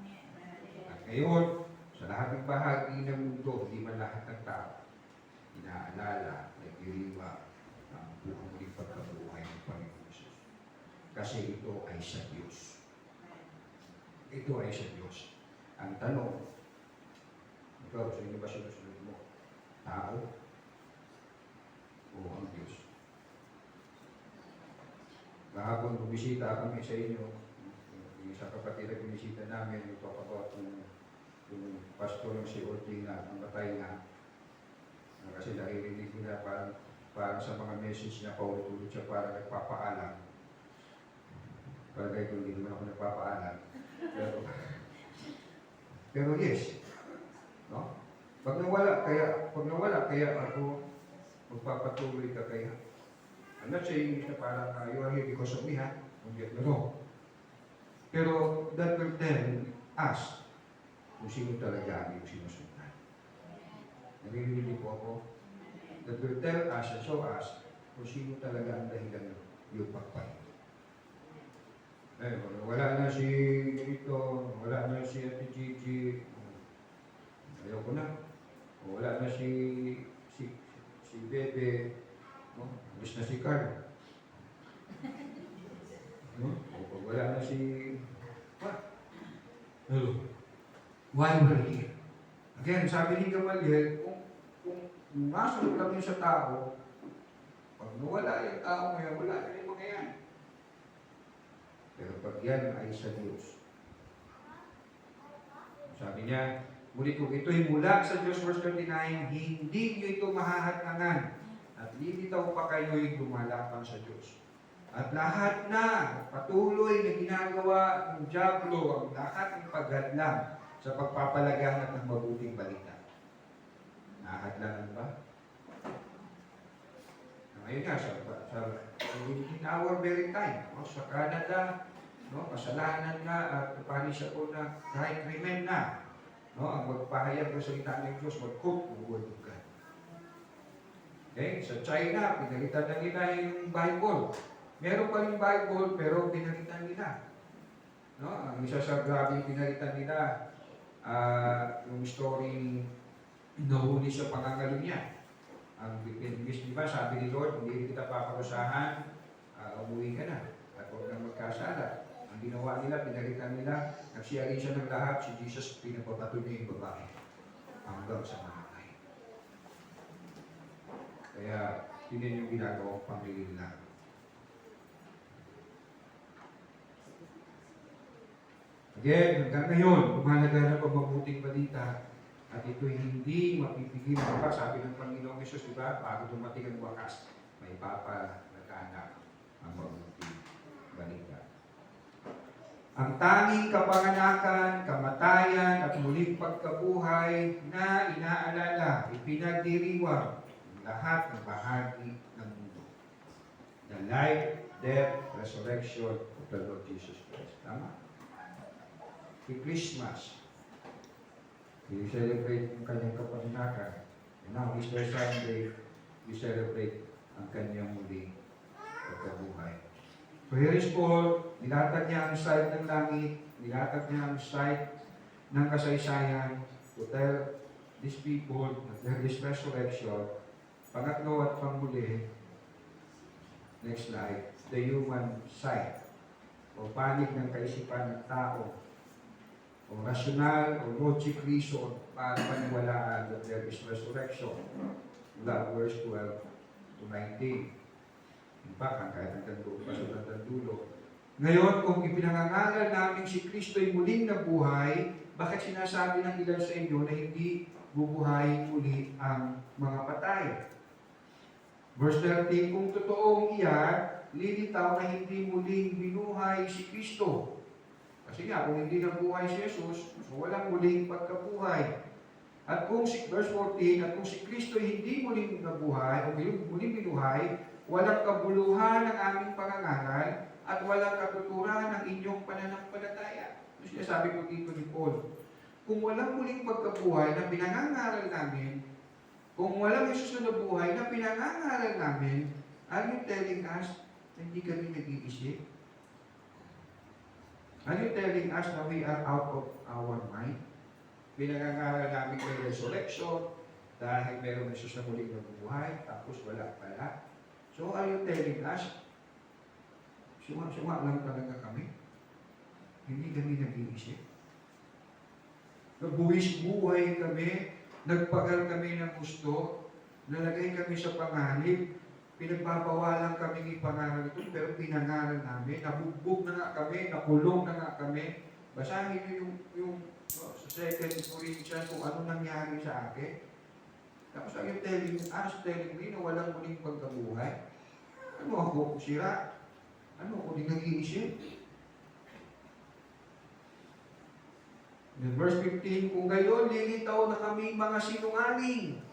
At ngayon, sa lahat ng bahagi ng mundo, hindi man lahat ng tao, inaalala, nagdiriwa ang buong muling pagkabuhay ng Panginoon Jesus. Kasi ito ay sa Diyos. Ito ay sa Diyos. Ang tanong, ikaw, sa inyo ba sinusunod mo? Tao o ang Diyos. Kahapon bumisita kami sa inyo, yung isang kapatid na bumisita namin, yung talk about yung pastor ng si Ortina, ang patay na. Kasi naririnig nila parang sa mga message niya, paulit-ulit siya parang nagpapaalam. Parang kahit hindi naman ako nagpapaalam. Pero yes, no? Pag nawala kaya ako magpapatuloy ka kaya. I'm not saying na parang you are here because of me, ha? No. Pero that will tell us kung sino talaga ang yung sinusundan. Naririnig po ako. That will tell us and show us kung sino talaga ang dahilan yung pagpahinga. Wala na si Rito, wala na si Ate Gigi, ayaw ko na. Wala na si Bebe, no? Alis na si Carl. No? Wala na si... What? Hello. Why we're here? Again, sabi ni Gamaliel, kung masunod lang yun sa tao, pag nawala yung tao ngayon, wala na yung mga yan. Pero pag yan ay sa Diyos. Sabi niya, muli kung ito'y mula sa Diyos, verse 39, hindi niyo ito mahahatangan at lilitaw pa kayo'y lumalapang sa Diyos. At lahat na patuloy na ginagawa ng Diablo, ang lahat ng paghadlang sa pagpapalaganap ng mabuting balita. Nahadlangan ba? Ngayon nga, in our very time, no, sa Canada, no, kasalanan na at panisya po na kahit krimen na, no, ang magpahayag ng salita ng Diyos, mag-cook ng Word of God. Okay? Sa China, pinalitan na nila yung Bible. Meron pa rin Bible, pero pinalitan nila. No? Ang isa sa grabe pinalitan nila, yung story nahuli sa pangangalo niya. Ang imbis, di ba, sabi ni Lord, hindi kita paparusahan, umuwi ka na. At huwag kang magkasala. Ang ginawa nila, pinalitan nila, nagsiyarin siya ng lahat, si Jesus pinapabato niya yung babae. Hanggang sa mamatay. Kaya, yun yung ginagawang pamilya nila. Again, hanggang ngayon, lumalaganap ang mabuting balita at ito'y hindi mapipigil. Diba? Sabi ng Panginoong Jesus, diba? Bago dumating ang wakas, may papalaganap ang mabuting balita. Ang tanging kapanganakan, kamatayan at muling pagkabuhay na inaalala, ipinagdiriwang ang lahat ng bahagi ng mundo. The life, death, resurrection of the Lord Jesus Christ. Tama? Christmas. We celebrate ang kanyang kapanganakan. And now, Easter Sunday, we celebrate ang kanyang muling pagkabuhay. So here is Paul, nilatag niya ang side ng langit, nilatag niya ang side ng kasaysayan to tell these people that there is resurrection. Pangatlo at pangmuli, next slide, the human side o panig ng kaisipan ng tao o rational o logic reason para paniwalaan that there is resurrection. Mula verse 12 to 19. In fact, kahit hanggang doon pa sa dulo. Ngayon, kung ipinangangaral namin si Kristo'y muling nabuhay, bakit sinasabi ng ilan sa inyo na hindi bubuhay muli ang mga patay? Verse 13, kung totoong iyan, lilitaw na hindi muling binuhay si Kristo. Kasi nga, kung hindi nabuhay si Jesus, so walang muling pagkabuhay. At kung verse 14, at kung si Kristo hindi muling nabuhay, o muling binuhay, walang kabuluhan ng aming pangangaral, at walang katuturan ng inyong pananampalataya. So sinasabi ko dito ni Paul, kung walang muling pagkabuhay na pinangangaral namin, kung walang Jesus na nabuhay na pinangangaral namin, are you telling us na hindi kami nag-iisip? Are you telling us na we are out of our mind? Pinangangaral namin may resurrection dahil meron na Jesus na muling nabubuhay, tapos wala pala. So are you telling us, suma lang talaga kami? Hindi kami nag-iisip. Nagbuwis buhay kami, nagpagal kami ng gusto, nalagay kami sa panganib, pinagbabawalan kami ipangaral ito, pero pinangaral namin, nabugbog na nga kami, nakulong na nga kami. Basahin niyo sa 2 Corinthians kung ano nangyari sa akin. Tapos are you telling me na walang muling pagkabuhay? Ano ako sira? Ano ako di nag-iisip? In verse 15, kung gayon, lilitaw na kami mga sinungaling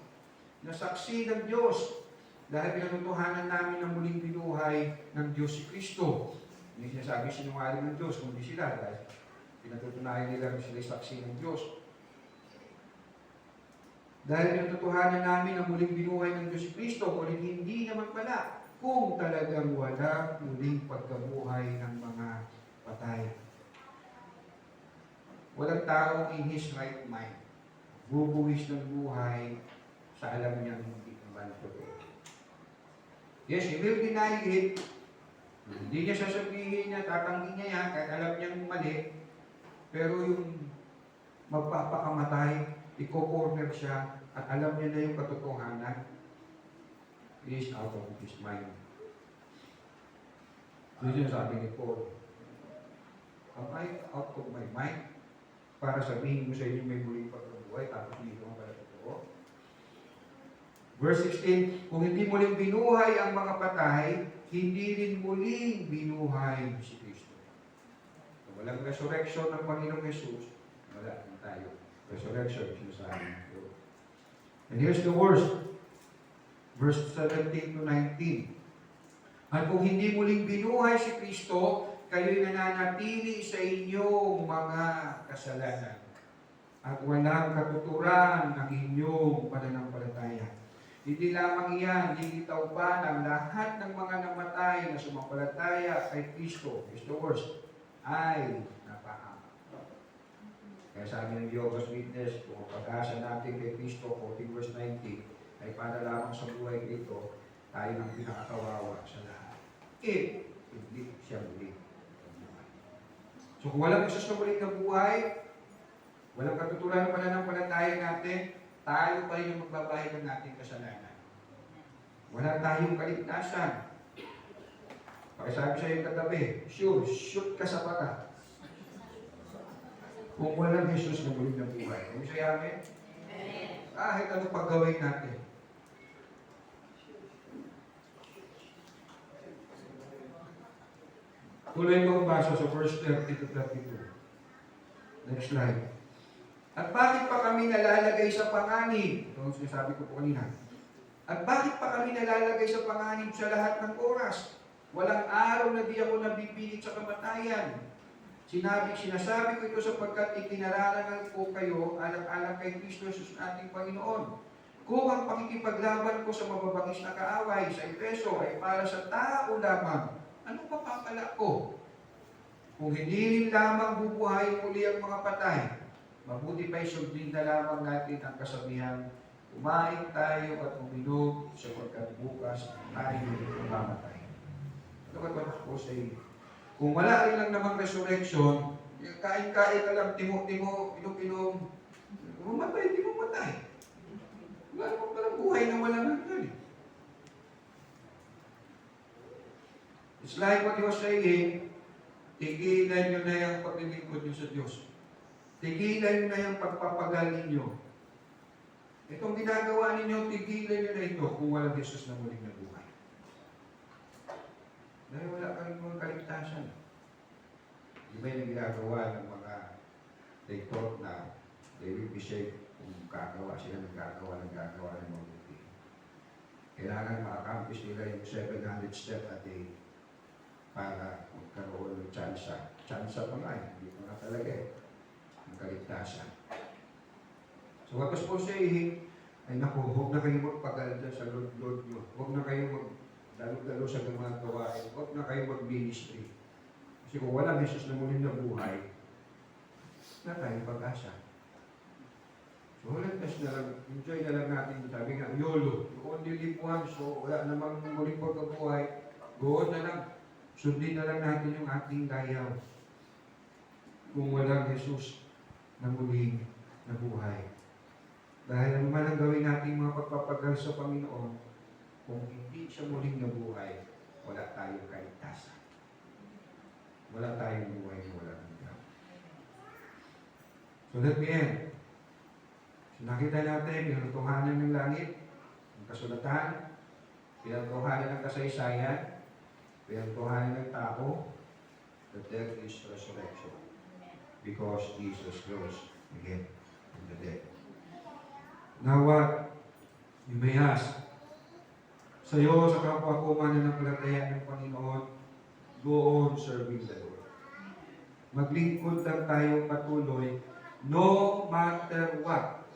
na saksi ng Diyos dahil pinatutuhanan namin ang muling binuhay ng Diyos si Kristo. Hindi sinasabi sinungaling ng Diyos, kundi sila dahil pinatutunayan nila na sila saksi ng Diyos. Dahil pinatutuhanan namin ang muling binuhay ng Diyos si Kristo, kundi hindi naman pala kung talagang wala muling pagkabuhay ng mga patay. Walang tao in his right mind bubuwis ng buhay sa alam niyang hindi naman totoo. Yes, he will deny it. Hindi niya sasabihin niya, tatanggi niya yan, kahit alam niyang mali. Pero yung magpapakamatay, iko-corner siya, at alam niya na yung katotohanan. He is out of his mind. Yun yung sabi ni Paul. Am I out of my mind? Para sabihin ko sa inyo may muling pagkabuhay, tapos hindi naman pala totoo. Verse 16, kung hindi muling binuhay ang mga patay, hindi rin muling binuhay si Kristo. So, walang resurrection ng Panginoong Jesus, wala na tayo. Resurrection, sinasabi ko. And here's the worst. Verse 17 to 19. At kung hindi muling binuhay si Kristo, kayo'y nananatili sa inyong mga kasalanan. At walang katuturan ng inyong pananampalataya. Hindi lamang iyan, lilitaw pa ng lahat ng mga namatay na sumampalataya kay Kristo, is the worst, ay napahamak. Kaya sabi ng Jehovah's Witness, kung ang pag-asa natin kay Kristo, 14 verse 19, ay para lamang sa buhay nito, tayo ang pinakakawawa sa lahat. Hindi siya muli. So kung walang Jesus na muling na buhay, walang katuturan ng pananampalataya natin, tayo pa rin yung magbabayad ng ating kasalanan. Wala tayong kaligtasan. Pakisabi sa iyong katabi, sure, shoot ka sa baka. Kung walang Jesus na muling na buhay. Kung siya yamin, kahit ano paggawin natin. Tuloy ko ang basa sa verse 30 to 32. Next slide. At bakit pa kami nalalagay sa panganib? Ito ang sinasabi ko po kanina. At bakit pa kami nalalagay sa panganib sa lahat ng oras? Walang araw na di ako nabipilit sa kamatayan. Sinasabi ko ito sapagkat itinararangal ko kayo alang-alang kay Kristo Jesus ating Panginoon. Kung ang pakikipaglaban ko sa mababangis na kaaway sa Efeso ay para sa tao lamang, ano pa papala ko? Kung hindi rin lamang bubuhay muli ang mga patay, mabuti pa'y sundin na lamang natin ang kasabihan, kumain tayo at uminom sapagkat bukas tayo mamatay. Ano ba po sa iyo? Kung wala rin lang namang resurrection, kain-kain ka lang, timo-timo, inom-inom, mamatay, di mamatay. Wala naman palang buhay na wala hanggan. It's like what he was saying, tigilan nyo na yung paglilingkod nyo sa Diyos. Tigilan nyo na yung pagpapagal ninyo. Itong ginagawa ninyo, tigilan nyo na ito kung walang Jesus na muling na buhay. Dahil wala ka rin mga kaligtasan. Di ba yung ginagawa ng mga they thought na they will be safe kung gagawa sila ng mabuti. Kailangan ma-accomplish nila yung 700 steps a day para magkaroon ng tsansa. Tsansa pa nga eh, hindi pa nga talaga eh. Ang kaligtasan. So what was Paul saying? Ay naku, huwag na kayo magpagal dyan sa Lord nyo. Huwag na kayo magdalo-dalo sa mga gawain. Huwag na kayo mag-ministry. Kasi kung walang Jesus na muling na buhay, na tayong pag-asa. So walang test na lang, enjoy na lang natin. Sabi nga, YOLO, you only live once, so wala namang muling pagkabuhay. Go na lang. Sundin na lang natin yung ating dayaw. Kung walang Jesus na muling na buhay. Dahil ano man ang gawin natin mga pagpapagal sa Panginoon, Kung hindi siya muling nabuhay, wala tayong kaligtasan. Wala tayong buhay na wala hanggan. So let me end. So nakita natin, pinagtuhanan ng langit, ang kasulatan, pinagtuhanan ng kasaysayan, pinagtuhanan ng tao, the death is resurrection. Because Jesus rose again from the dead. Now what? You may ask, sa iyo, sa kapwa ko mananampalataya ng Panginoon, go on serving the Lord. Maglingkod lang tayo patuloy, no matter what.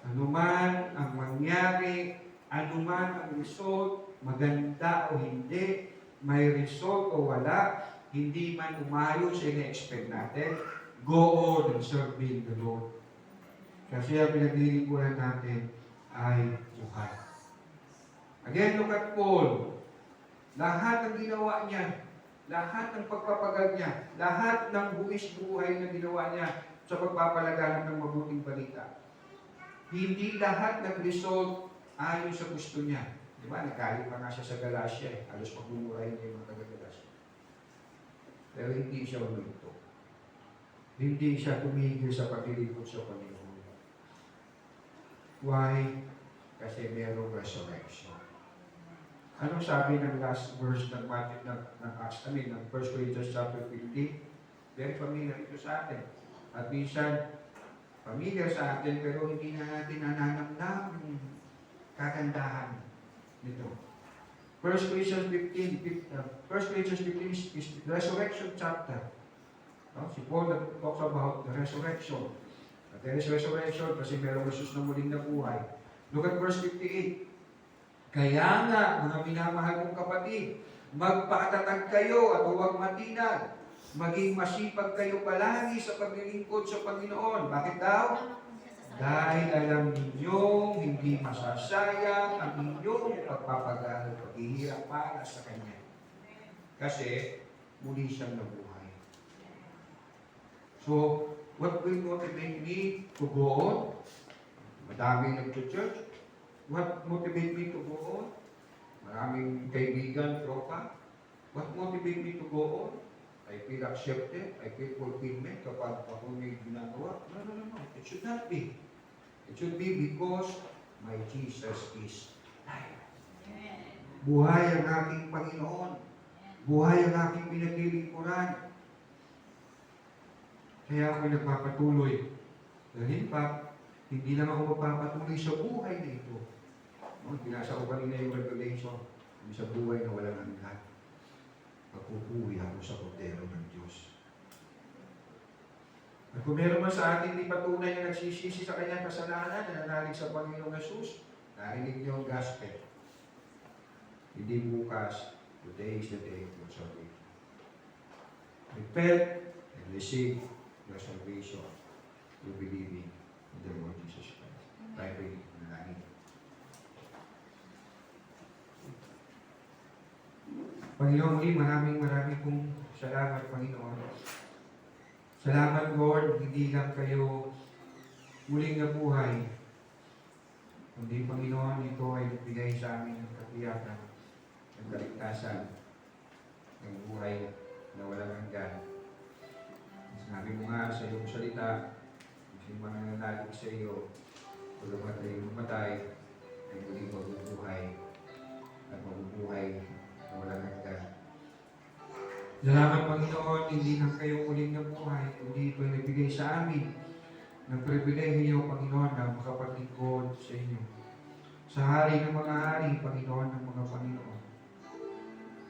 Ano man ang mangyari, ano man ang result, maganda o hindi, may result o wala, hindi man umayon sa ina-expect natin, go on and serving the Lord. Kasi ang pinaglilingkuran natin ay buhay. Again, look at Paul. Lahat ng ginawa niya, lahat ng pagpapagal niya, lahat ng buwis buhay na ginawa niya sa pagpapalaganap ng mabuting balita. Hindi lahat ng result ayon sa gusto niya. Di ba? Nagalit pa nga siya sa Galacia eh. Halos pagmumurahin niya yung mga taga-Galacia. Pero hindi siya uminto. Hindi siya tumigil sa paglilingkod sa Panginoon. Why? Kasi merong resurrection. Anong sabi ng last verse ng Matthew, ng Acts, ng 1 Corinthians chapter 15? Very familiar ito sa atin. At minsan, familiar sa atin, pero hindi na natin nananamnam yung kagandahan nito. 1 Corinthians 15 is the resurrection chapter. No? Si Paul talks about the resurrection. At there is resurrection kasi merong Jesus na muling nabuhay. Look at verse 58. Kaya nga, mga minamahal kong kapatid, magpakatatag kayo at huwag matinag. Maging masipag kayo palagi sa paglilingkod sa Panginoon. Bakit daw? Dahil alam ninyong hindi masasayang ang inyong pagpapagal, paghihirap para sa Kanya. Kasi muli siyang nabuhay. So, what will motivate me to go on? Madami nag-church. What motivate me to go on? Maraming kaibigan, tropa. What motivate me to go on? I feel accepted. I feel fulfillment kapag ako may ginagawa. No. It should not be. It should be because my Jesus is alive. Buhay ang aking Panginoon. Buhay ang aking pinaglilingkuran. Kaya ako'y nagpapatuloy. Dahil pa, hindi lang ako magpapatuloy sa buhay na ito. Binasa ko kanina yung Revelation, yung sa buhay na walang hanggan. Pagpupuwi ako sa kordero ng Diyos. At kung meron man sa atin di patunay na nagsisisi sa kanyang kasalanan, na nanalig sa Panginoong Jesus, narinig niyo ang gospel. Hindi bukas, today is the day of your salvation. Repent and receive your salvation through believing in the Lord Jesus Christ. Tayo po'y nanalangin. Panginoon, muli maraming pong salamat, Panginoon. Salamat, Lord, hindi lang kayo muling nabuhay, kundi, Panginoon, ito ay nagbigay sa amin ng katiyakan, ng kaligtasan, ng buhay na walang hanggan. Sinabi mo nga sa iyong salita, yung mga nananalig sa iyo, pagkamat na yung matay, ay muling mabubuhay at mabubuhay na walang hanggan. Salamat, Panginoon, hindi lang kayo muling nabuhay, kundi ito ay nagbigay sa amin ng pribilehiyo, Panginoon, na makapaglingkod sa inyo. Sa hari ng mga hari, Panginoon, ng mga Panginoon.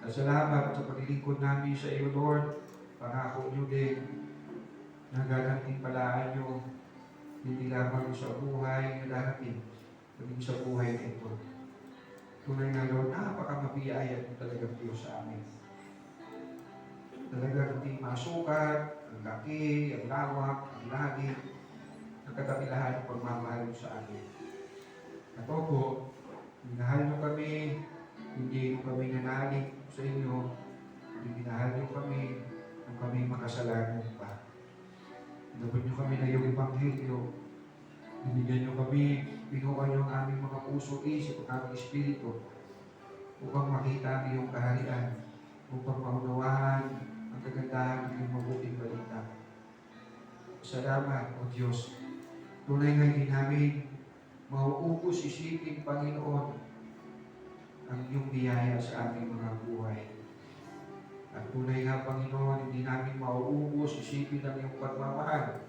At salamat sa paglilingkod namin sa iyo, Lord. Pangako nyo din na gagantimpalaan nyo hindi lamang sa buhay na darating, kundi sa buhay na ito. Tunay na, Lord, napakamabiyaya mo talagang Diyos sa amin. Talagang hindi masukat, ang laki, ang lawak, ang lagi, ang kadakilahan ng pagmamahal sa amin. At opo, minahal nyo kami, hindi kami nanalig sa inyo, hindi minahal nyo kami, kung kami makasalanan pa. Inabot nyo kami na yung Ebanghelyo, Binigyan niyo kami, binukan niyo ang aming mga puso, isip, at aming espiritu upang makita ang iyong kaharian, upang maunawaan ang kagandahan ng iyong mabuting balita. Salamat, O Diyos. Tunay nga hindi namin mauubos isipin, Panginoon, ang iyong biyaya sa aming mga buhay. At tunay nga, Panginoon, hindi namin mauubos isipin ang iyong pagmamahal.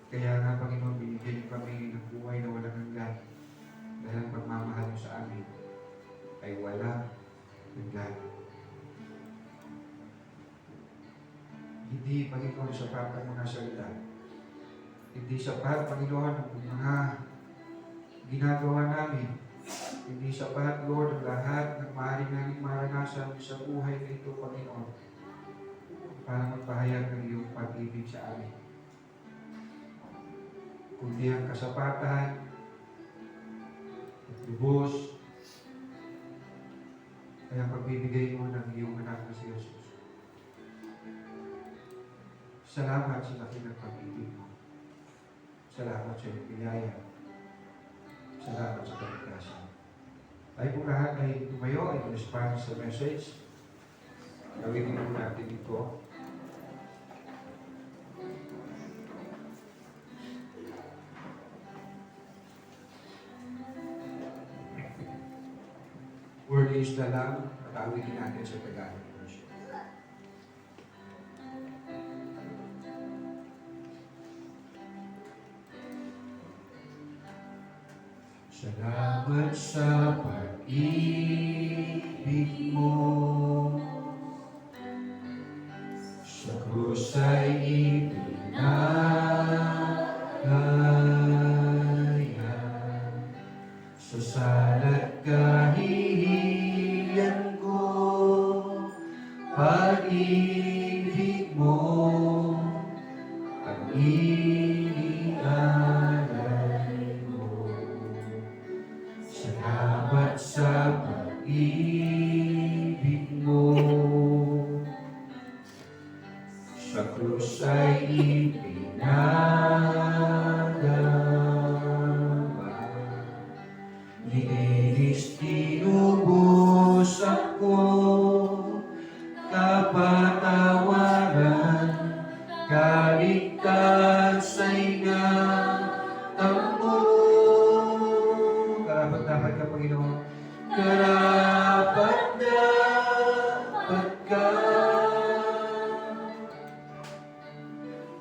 Kaya nga, Panginoon, binigyan niyo kami ng buhay na walang hanggan dahil ang pagmamahal niyo sa amin ay walang hanggan. Hindi, Panginoon, sapat ang mga salita. Hindi sapat, Panginoon, ang mga ginagawa namin. Hindi sapat, Lord, ang lahat ng maaaring namin maranasan sa buhay na ito, Panginoon, para magpahayag ng iyong pag-ibig sa amin. Kundi ang kasapatan at lubos ay ang pagbibigay mo ng iyong anak na si Jesus. Salamat sa laki ng pag-ibig mo. Salamat sa iyong biyaya. Salamat sa kaligtasan. Tayo po lahat ay tumayo ay respond sa message. Gawin po natin ito. Word is the lamb at awitin natin sa Tagalog version. Salamat sa pag-ibig mo, sa krus ay ipinahaya, sa salat kahihiyan ko, pag-ibig mo ang inialay mo. Salamat sa pag-ibig mo, sa krus ay ipinadama, dinilis tinubos ako, kapatawaran, kaligtas ay natamo. Karapat-dapat ka, Panginoon. Karapat-dapat ka.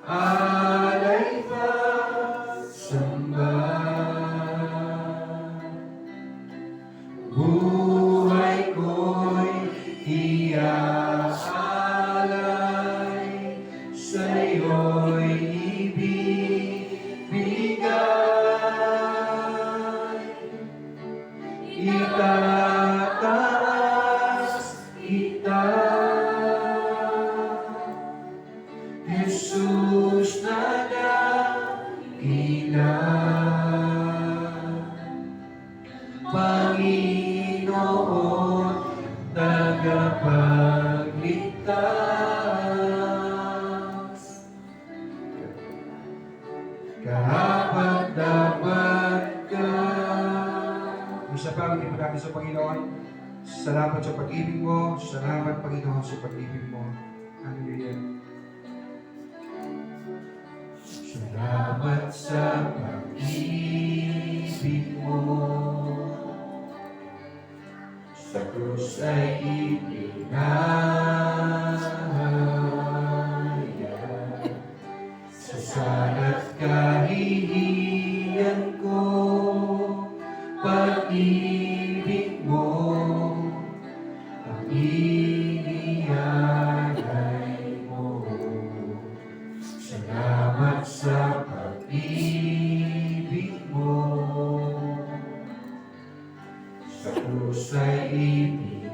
Alay pa samba. Buhay ko'y iaalay, sa'yo'y ibibigay. Itataas kita, Jesus na dakila, Panginoon, tagapagligtas. Karapat-dapat ka. Isa pa, hindi mo natin sa Panginoon. Salamat sa pag-ibig mo. Salamat, Panginoon, sa pag-ibig mo. Hallelujah. Salamat sa pag-ibig mo. Sa krus ay ipinahaya, sa salat kahihiyan ko, pag-ibig mo ang inialay mo. Salamat sa pag-ibig mo, sa krus ay ipinadama,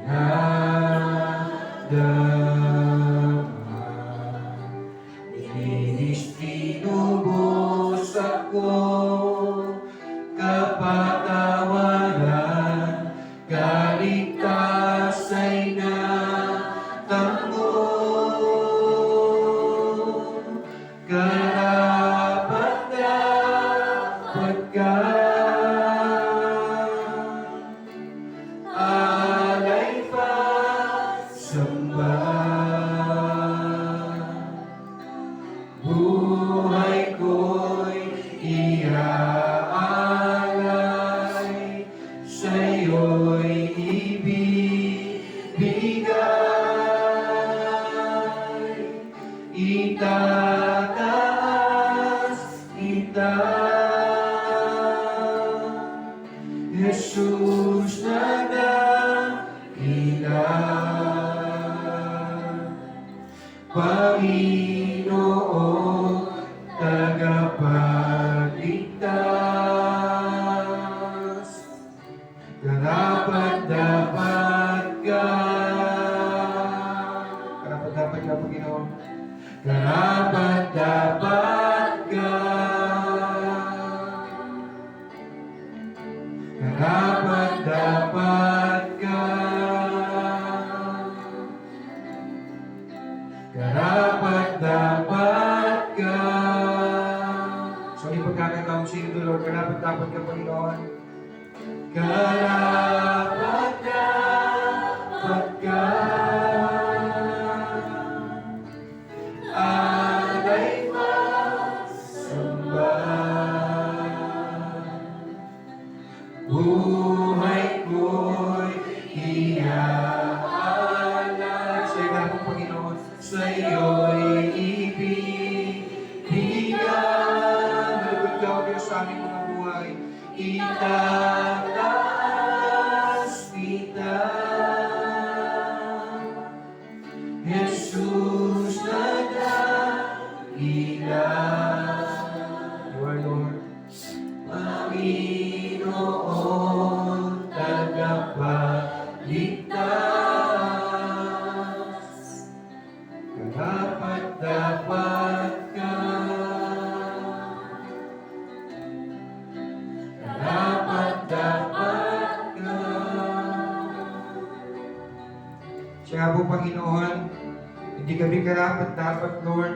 inilis tinubos ako, kapatawaran, kaligtas ay natamo. Karapat-dapat itataas kita. Jesus na dakila, Panginoon tagapagligtas, karapat-dapat ka. Karapat-dapat ka, Panginoon. Karapat-dapat ka. Karapat-dapat ka. Karapat-dapat ka. So, yung pagkakanta mo sino doon, Lord, karapat-dapat ka, Panginoon. Karapat-dapat ka. Alay masamba. Buhay ko'y iaalay sa iyo, Panginoon, sa iyo'y ibibigay. Malugod ka, O Diyos, sa aming mga buhay. Itataas kita, Jesus na dakila. You are Lord. Panginoon tagapagligtas, karapat-dapat ka. Karapat-dapat ka. Siya nga po, Panginoon, hindi kami karapat-dapat, Lord.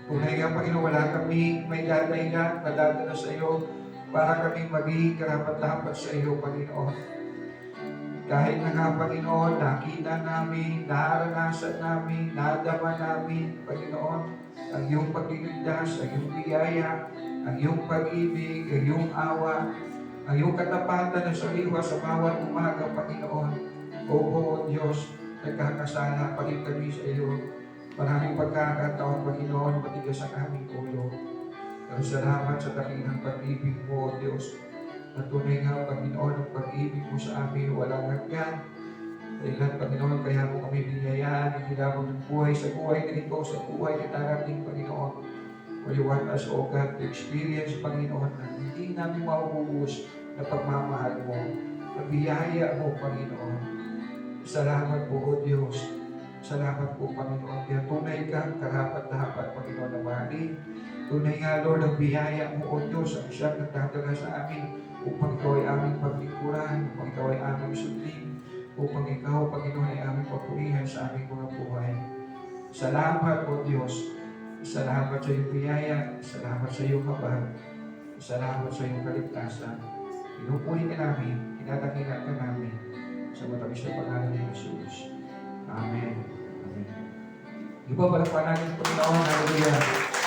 Tunay nga, Panginoon, wala kami may dadailan, madadala sa iyo para kami maging karapat-dapat sa iyo, Panginoon. Kahit na nga, Panginoon, nakita namin, naranasan namin, nadama namin, Panginoon, ang iyong pagliligtas, ang iyong biyaya, ang iyong pag-ibig, ang iyong awa, ang iyong katapatan na saliwa sa bawat umaga, Panginoon. O Diyos, nagkakasala pa rin kami sa iyo. Maraming pagkakataon, Panginoon, matigas ang aming ulo. Pero salamat sa dakilang pag-ibig mo, O Diyos. At tunay nga, Panginoon, ang pag-ibig mo sa amin walang hanggan. Dahilan, Panginoon, kaya mo kami binayaan, hinilabang ng buhay sa buhay na ito, sa buhay na darating, Panginoon. For you want us, O God, to experience, Panginoon, na hindi namin mauubos na pagmamahal mo. Pagbiyaya mo, Panginoon. Salamat po, O Diyos. Salamat po, Panginoon. Kaya tunay kang karapat-dapat, Panginoon, na mahalin. Tunay nga, Lord, ang biyaya mo, O Diyos, ang siyang nagdadala sa amin upang ikaw ay aming paglingkuran, upang ikaw ay aming sundin, upang ikaw, Panginoon, ay aming papurihan sa aming mga buhay. Salamat, O Diyos. Salamat sa iyong biyaya. Salamat sa iyong habag. Salamat sa iyong kaligtasan. Pinupuri ka namin, kinadakilan ka namin sa matamis na pangalan ni Jesus. Amen. Amen. Di ba, palakpakan natin, Panginoon. Hallelujah.